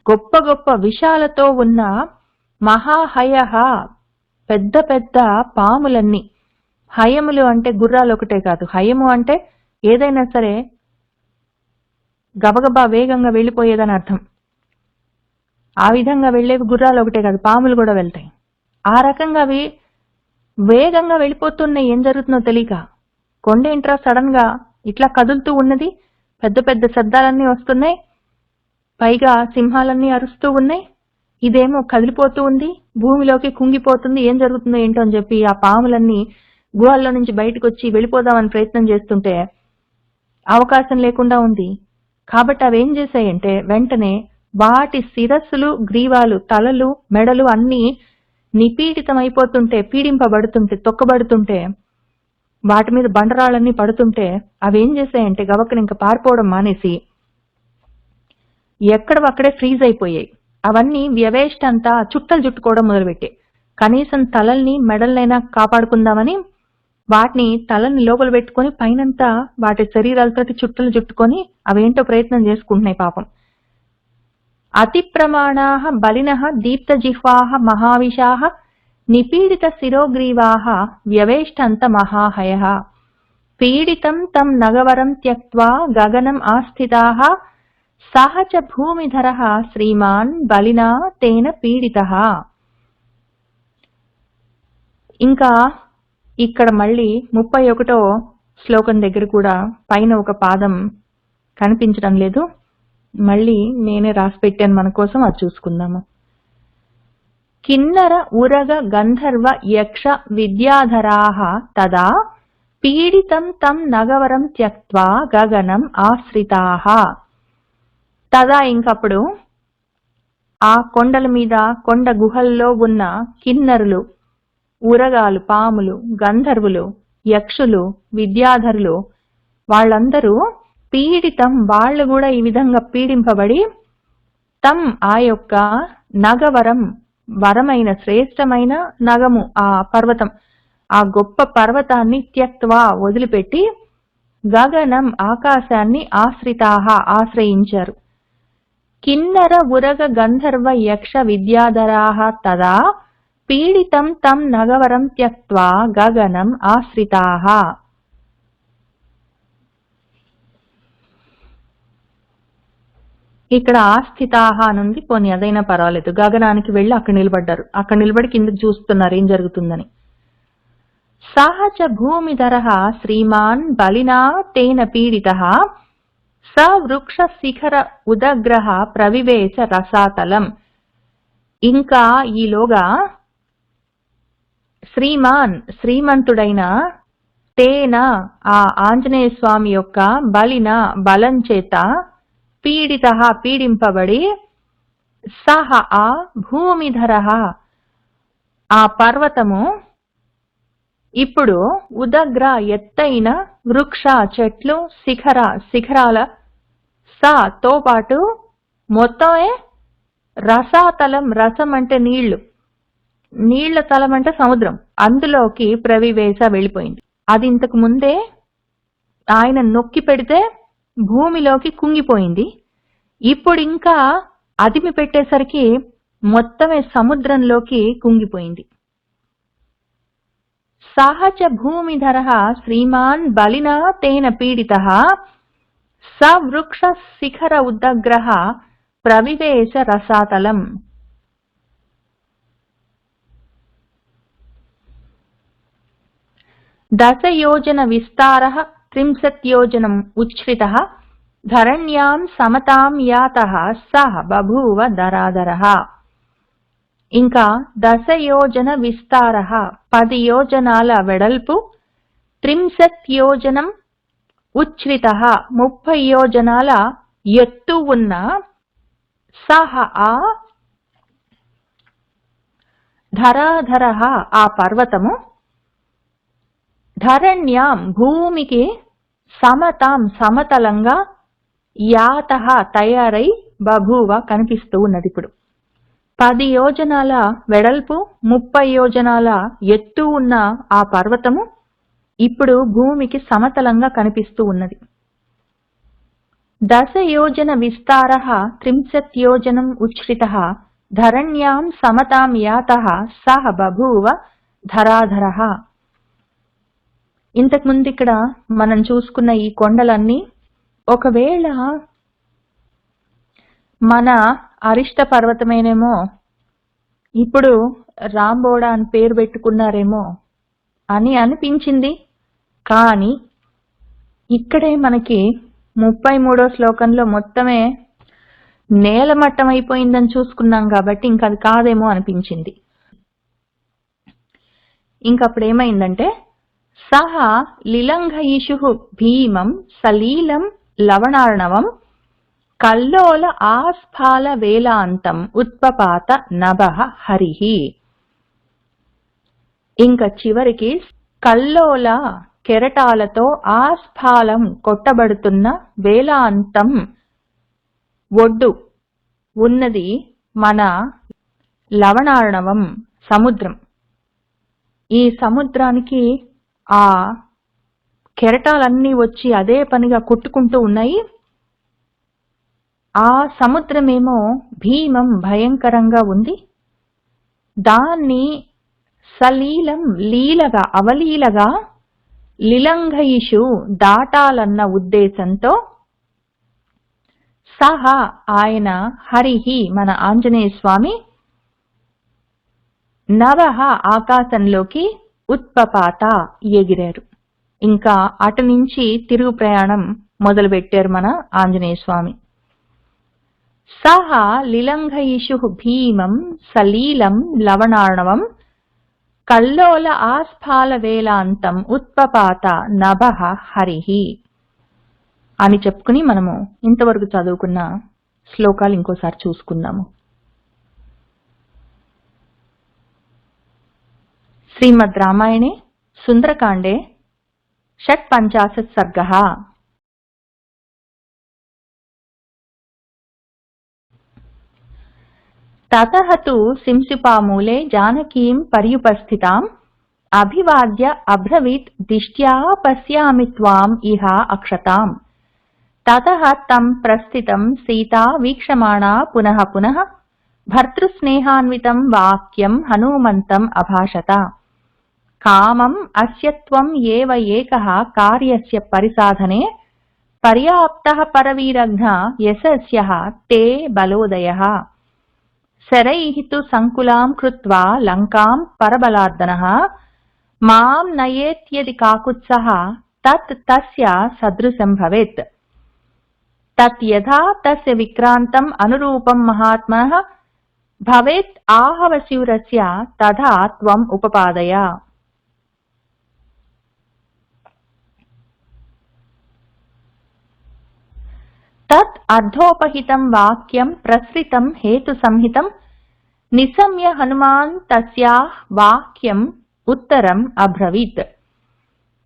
గొప్ప గొప్ప విషాలతో ఉన్న మహాహయః పెద్ద పెద్ద పాములన్నీ. హయములు అంటే గుర్రాలు ఒకటే కాదు, హయము అంటే ఏదైనా సరే గబగబా వేగంగా వెళ్ళిపోయేదని అర్థం. ఆ విధంగా వెళ్ళేవి గుర్రాలు ఒకటే కాదు, పాములు కూడా వెళ్తాయి. ఆ రకంగా అవి వేగంగా వెళ్ళిపోతున్నాయి. ఏం జరుగుతుందో తెలియక కొండేంట్రా సడన్ గా ఇట్లా కదులుతూ ఉన్నది, పెద్ద పెద్ద శబ్దాలన్నీ వస్తున్నాయి, పైగా సింహాలన్నీ అరుస్తూ ఉన్నాయి, ఇదేమో కదిలిపోతూ ఉంది, భూమిలోకి కుంగిపోతుంది, ఏం జరుగుతుందో ఏంటో అని చెప్పి ఆ పాములన్నీ గుహల్లో నుంచి బయటకు వచ్చి వెళ్ళిపోదామని ప్రయత్నం చేస్తుంటే అవకాశం లేకుండా ఉంది. కాబట్టి అవి ఏం చేశాయంటే వెంటనే వాటి శిరస్సులు, గ్రీవాలు, తలలు, మెడలు అన్నీ నిపీడితమైపోతుంటే, పీడింపబడుతుంటే, తొక్కబడుతుంటే, వాటి మీద బండరాళ్ళన్నీ పడుతుంటే అవేం చేశాయంటే గవక్కని ఇంకా పారిపోవడం మానేసి ఎక్కడవక్కడే ఫ్రీజ్ అయిపోయాయి. అవన్నీ వ్యవేష్టంతా చుట్టలు చుట్టుకోవడం మొదలుపెట్టాయి. కనీసం తలల్ని మెడలనైనా కాపాడుకుందామని వాటిని తలని లోపల పెట్టుకొని పైనంతా వాటి శరీరాలతో చుట్టలు చుట్టుకొని అవేంటో ప్రయత్నం చేసుకుంటున్నాయి పాపం. అతి ప్రమాణాః బలినః దీప్త జిహ్వాః మహావిషాః నిపీడిత శిరోగ్రీవాః వ్యవేష్టంత మహాహయః పీడితం తం నగవరం త్యక్త్వా గగనం ఆస్థితాః సహ చ భూమిధరః శ్రీమాన్ బలినా తేన పీడితః. ఇంకా ఇక్కడ మళ్ళీ 31వ శ్లోకం దగ్గర కూడా పైన ఒక పాదం కనిపించడం లేదు, మళ్ళీ నేనే రాసి పెట్టాను మన కోసం, అది చూసుకుందాము. కిన్నర ఉరగ గంధర్వ యక్ష విద్యాధరాః తదా పీడితం తం నగవరం త్యక్త్వా గగనం ఆశ్రితాః. తదా ఇంకప్పుడు ఆ కొండల మీద, కొండ గుహల్లో ఉన్న కిన్నరులు, ఉరగాలు, పాములు, గంధర్వులు, యక్షులు, విద్యాధరులు వాళ్ళందరూ పీడితం, వాళ్ళు కూడా ఈ విధంగా పీడింపబడి, తం ఆ యొక్క నగవరం వరమైన శ్రేష్టమైన నగము ఆ పర్వతం, ఆ గొప్ప పర్వతాన్ని త్యక్త్వా వదిలిపెట్టి గగనం ఆకాశాన్ని ఆశ్రితాః ఆశ్రయించారు. కిన్నర ఉరగ గంధర్వ యక్ష విద్యాధరాః తదా పీడితం తం నగవరం త్యక్త్వా గగనం ఆశ్రితాః. ఇక్కడ ఆస్థితాః అనుంది, పోనీ అదైనా పర్వాలేదు, గగనానికి వెళ్ళి అక్కడ నిలబడ్డారు, అక్కడ నిలబడి కిందకి చూస్తున్నారు ఏం జరుగుతుందని. సహ చ భూమిధరః శ్రీమాన్ బలినా తేన పీడితః స వృక్ష శిఖర ఉదగ్రహ ప్రవివేశ రసాతలం. ఇంకా ఈలోగా శ్రీమాన్ శ్రీమంతుడైన తేన ఆ ఆంజనేయ స్వామి యొక్క బలిన బలం చేత పీడితః పీడింపబడి సహ ఆ భూమిధరః ఆ పర్వతము ఇప్పుడు ఉదగ్ర ఎత్తైన వృక్ష చెట్లు శిఖర శిఖరాల స తో పాటు మొత్తమే రసాతలం, రసం అంటే నీళ్లు, నీళ్ల తలం అంటే సముద్రం, అందులోకి ప్రవివేశ వెళ్ళిపోయింది. అది ఇంతకు ముందే ఆయన నొక్కి పెడితే భూమిలోకి కుంగిపోయింది, ఇప్పుడు ఇంకా అదిమి పెట్టేసరికి మొత్తమే సముద్రంలోకి కుంగిపోయింది. సహ చ భూమిధరః శ్రీమాన్ బలినా తేన పీడితః స వృక్ష శిఖర ఉదగ్రహ ప్రవివేశ రసాతలం. దశయోజన విస్తారః 30 యోజనం ఉచ్ఛ్రితః ధరణ్యాం సమతాం యాతః సః బభూవ ధరాధరః. ఇంకా 10 యోజన విస్తారః 10 యోజనాల వెడల్పు, 30 యోజనం ఉచ్ఛ్రితః 30 యోజనాల ఎత్తు ఉన్న సః ఆ ధరాధరః ఆ పర్వతము, ధరణ్యాం భూమికి, సమతాం సమతలంగా, యాతః తయారై, బభూవ కనిపిస్తూ ఉన్నది. ఇప్పుడు 10 యోజనాల వెడల్పు, 30 యోజనాల ఎత్తు ఉన్న ఆ పర్వతము ఇప్పుడు భూమికి సమతలంగా కనిపిస్తూ ఉన్నది. 10 యోజన విస్తారః 30 యోజనం ఉచ్ఛ్రితః ధరణ్యాం సమతాం యాతః సః బభూవ ధరాధరః. ఇంతకుముందు ఇక్కడ మనం చూసుకున్న ఈ కొండలన్నీ ఒకవేళ మన అరిష్ట పర్వతమేనేమో, ఇప్పుడు రాంబోడా అని పేరు పెట్టుకున్నారేమో అని అనిపించింది. కానీ ఇక్కడే మనకి 33వ శ్లోకంలో మొత్తమే నేలమట్టం అయిపోయిందని చూసుకున్నాం కాబట్టి ఇంకా అది కాదేమో అనిపించింది. ఇంకప్పుడు ఏమైందంటే, సహ లిలంఘయిషు భీమం సలీలం లవణార్ణవం కల్లోల ఆస్ఫాల వేలాంతం ఉత్పపాత నభః హరిః. ఇంకా చివరికి కల్లోల కెరటాలతో ఆస్ఫాలం కొట్టబడుతున్న వేలాంతం ఒడ్డు ఉన్నది మన లవణార్ణవం సముద్రం. ఈ సముద్రానికి ఆ కెరటాలన్నీ వచ్చి అదే పనిగా కొట్టుకుంటూ ఉన్నాయి. ఆ సముద్రమేమో భీమం భయంకరంగా ఉంది. దాన్ని సలీలం లీలగా అవలీలగా, లిలంఘయిషు దాటాలన్న ఉద్దేశంతో, సహ ఆయన హరిహి మన ఆంజనేయ స్వామి, నభః ఆకాశంలోకి, ఉత్పపాత ఎగిరారు. ఇంకా అటు నుంచి తిరుగు ప్రయాణం మొదలుపెట్టారు మన ఆంజనేయ స్వామి. సహ లిలంఘయిషు భీమం సలీలం లవణార్ణవం కల్లోల ఆస్ఫాల వేలాంతం ఉత్పపాత నభః హరిః అని చెప్పుకుని మనము ఇంతవరకు చదువుకున్న శ్లోకాలు ఇంకోసారి చూసుకుందాము. శ్రీమద్ రామాయణే సుందరకాండే షట్పంచాశత్ సర్గః. తతః తు సింసిపామూలే జానకీం పర్యుపస్థితాం అభివాద్య అబ్రవీత్ దిష్ట్యా పశ్యామి త్వాం ఇహ అక్షతాం. తతః తం ప్రస్థితం సీతా వీక్షమాణా పునః పునః భర్తృస్నేహాన్వితం వాక్యం హనుమంతం అభాషత. కామం అస్య త్వం ఏవ ఏకః కార్యస్య పరిసాధనే పర్యాప్తః పరవీరఘ్న యశస్యః తే బలోదయః. శరైః తు సంకులాం కృత్వా లంకాం పరబలార్దనః మాం నయేత్యది కాకుత్సః తత్ తస్య సదృశం భవేత్. తత్ యథా తస్య విక్రాంతం అనురూపం మహాత్మనః భవేత్ ఆహవశూరస్య తథా త్వం ఉపపాదయ. తత్ అర్ధోపహితం వాక్యం ప్రసృతం హేతు సంహితం నిశమ్య హనుమాన్ తస్యాః వాక్యం ఉత్తరం అబ్రవీత్.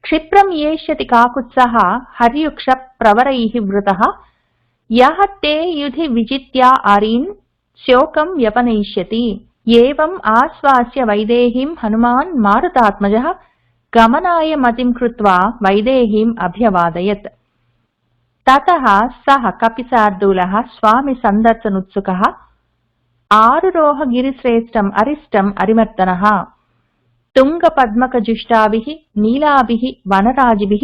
క్షిప్రం యేష్యతి కాకుత్సః హర్యుక్ష ప్రవరైః వృతః యః తే యుధి విజిత్యా అరీన్ శోకం వ్యపనయిష్యతి. ఏవం ఆశ్వాస్య వైదేహీం హనుమాన్ మారుతాత్మజః గమనాయ మతిం కృత్వా వైదేహీం అభ్యవాదయత్. తతః సః కపిశార్దూలః స్వామి సందర్శనుత్సుకः ఆరురోహ గిరిశ్రేష్టం అరిష్టం అరిమర్దనః. తుంగపద్మకజుష్టాభిః నీలాభిః వనరాజిభిః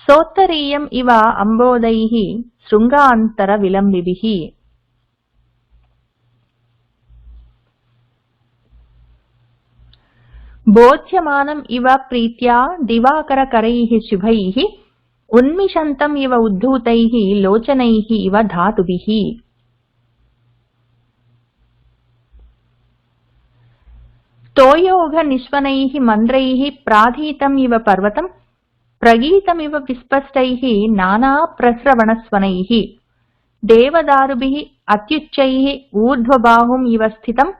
సోత్తరీయం ఇవ అంబోదైః శృంగాంతర విలంబిభిః. బోధ్యమానం ఇవ ప్రీత్యా దివాకరకరైః శుభైః उन्मिषन्तम् इव उद्धूतैः लोचनैः इव धातुभिः। तोयोघ निस्वनैः मन्द्रैः प्राधीतम् इव पर्वतम् प्रगीतमिव विस्पष्टैः नानाप्रस्रवणस्वनैः देवदारुभिः अत्युच्चैः ऊर्ध्वबाहुम् इव स्थितम्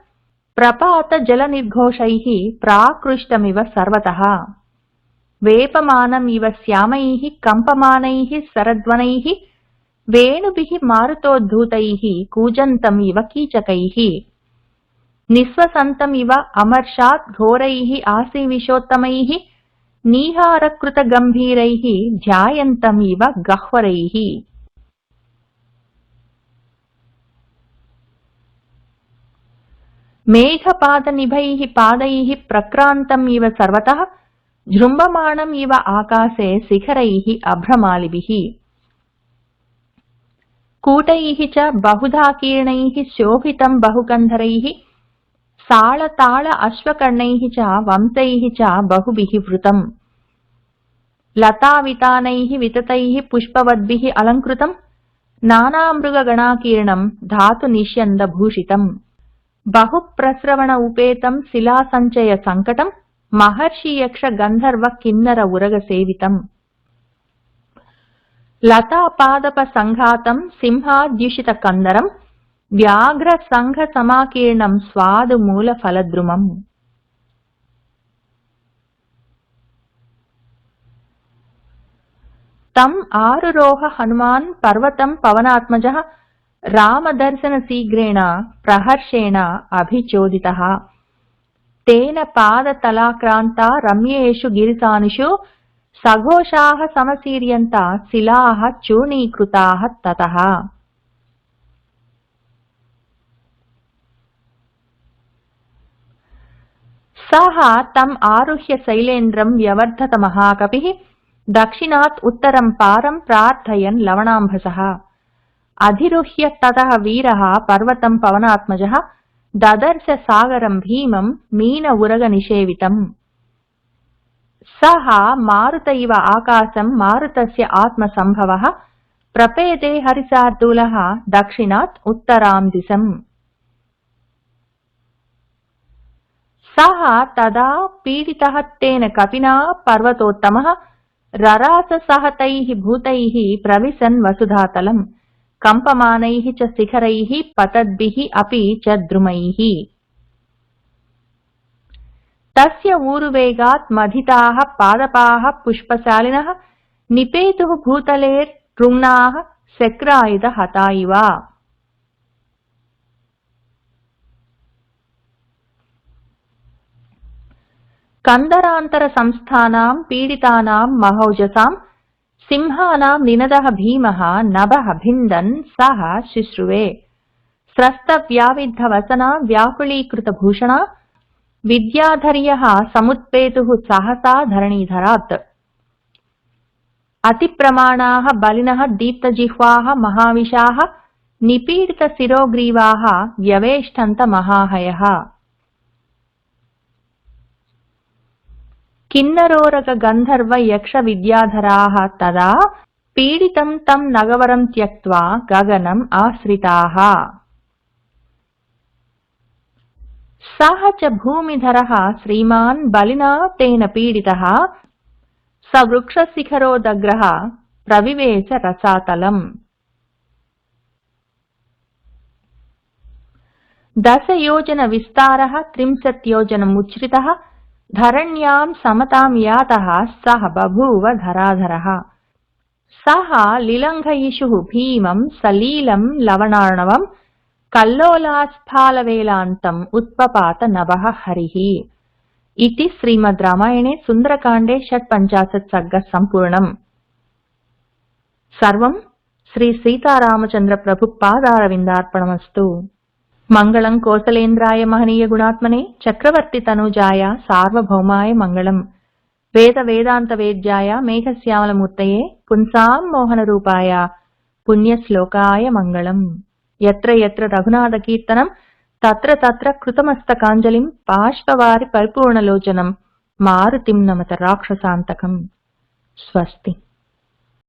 प्रपातजलनिर्घोषैः प्राकृष्टमिव सर्वतः वेपमानम् इव श्यामैः कम्पमानैः सरध्वनैः वेणुभिः मारुतोद्धूतैः कूजन्तम् इव कीचकैः निःश्वसन्तम् इव अमर्षात् घोरैः आसीविषोत्तमैः नीहारकृतगम्भीरैः ध्यायन्तम् इव गह्वरैः। मेघपादनिभैः पादैः प्रक्रान्तम् इव सर्वतः जृम्भमाणम् इव आकाशे शिखरैः अभ्रमालिभिः कूटैः च बहुधाकीर्णैः शोभितम् बहुकन्धरैः साळताळ अश्वकर्णैः च वंशैः च बहुभिः वृतम् लतावितानैः विततैः पुष्पवद्भिः अलङ्कृतम् नानामृगगणाकीर्णम् धातुनिष्यन्दभूषितम् बहुप्रस्रवण उपेतम् शिलासञ्चय सङ्कटम् महर्षियक्ष गन्धर्व किन्नर उरगसेवितम् लतापादपसङ्घातम् सिंहाद्युषितकन्दरम् व्याघ्रसङ्घसमाकीर्णम् स्वादुमूलफलद्रुमम्। तम् आरुरोह हनुमान् पर्वतम् पवनात्मजः रामदर्शनशीघ्रेण प्रहर्षेण अभिचोदितः तेन पादतलाक्रान्ता रम्येषु गिरिसानुषु सघोषाः समसीर्यन्ता शिलाः चूर्णीकृताः ततः। सः तम् आरुह्य शैलेन्द्रम् व्यवर्धत महाकपिः दक्षिणात् उत्तरम् पारम् प्रार्थयन् लवणाम्भसः अधिरुह्य ततः वीरः पर्वतम् पवनात्मजः ददर्श सागरम् भीमम् मीन उरगनिषेवितम् सः मारुत इव आकाशम् मारुतस्य आत्मसम्भवः प्रपेदे हरिशार्दूलः दक्षिणात् उत्तराम् दिशम् सः तदा पीडितः तेन कपिना पर्वतोत्तमः ररास सहतैः भूतैः प्रविशन् वसुधातलम् कम्पमानैः च शिखरैः पतद्भिः अपि च द्रुमैः तस्य ऊरुवेगात् मथिताः पादपाः पुष्पशालिनः निपेतुः भूतलेर्रुग्णाः शक्रायुधहता इव। कन्दरान्तरसंस्थानां पीडितानां महौजसां सिंहानां निनदः भीमः नभः भिन्दन् सः शुश्रुवे स्रस्तव्याविद्धवसना व्याकुलीकृतभूषणा विद्याधर्यः समुत्पेतुः सहसा धरणीधरात् अतिप्रमाणाः बलिनः दीप्तजिह्वाः महाविशाः निपीडितशिरोग्रीवाः व्यवेष्टन्त महाहयः किन्नरोरग गन्धर्व यक्ष विद्याधराः तदा पीडितं तं नगवरं त्यक्त्वा गगनम् आश्रिताः सः च भूमिधरः श्रीमान् बलिना तेन पीडितः स वृक्षशिखरोदग्रः प्रविवेश रसातलम् 10 योजन विस्तारः 30 योजनमुच्छ्रितः धरण्यां समतां यातः सः बभूव धराधरः सः लिलङ्घयिषुः भीमं सलीलं लवणार्णवम् कल्लोलास्फालवेलान्तम् उत्पपात नभः हरिः इति श्रीमद् रामायणे सुन्दरकाण्डे 56 सर्गः सम्पूर्णम्। सर्वं श्री सीतारामचन्द्र प्रभु पादारविन्दार्पणमस्तु। मंगलं कोसलेन्द्राय महनीय गुणात्मने चक्रवर्ती तनुजाय सार्वभौमाय मंगलम्। वेद वेदांत वेद्याय मेघश्यामलमूर्तये पुंसां मोहनरूपाय पुण्यश्लोकाय मंगलम्। यत्र यत्र रघुनाथ कीर्तनं तत्र तत्र कृतमस्तकाञ्जलिं बाष्पवारि परिपूर्णलोचनं मारुतिं नमत राक्षसान्तकम्। स्वस्ति।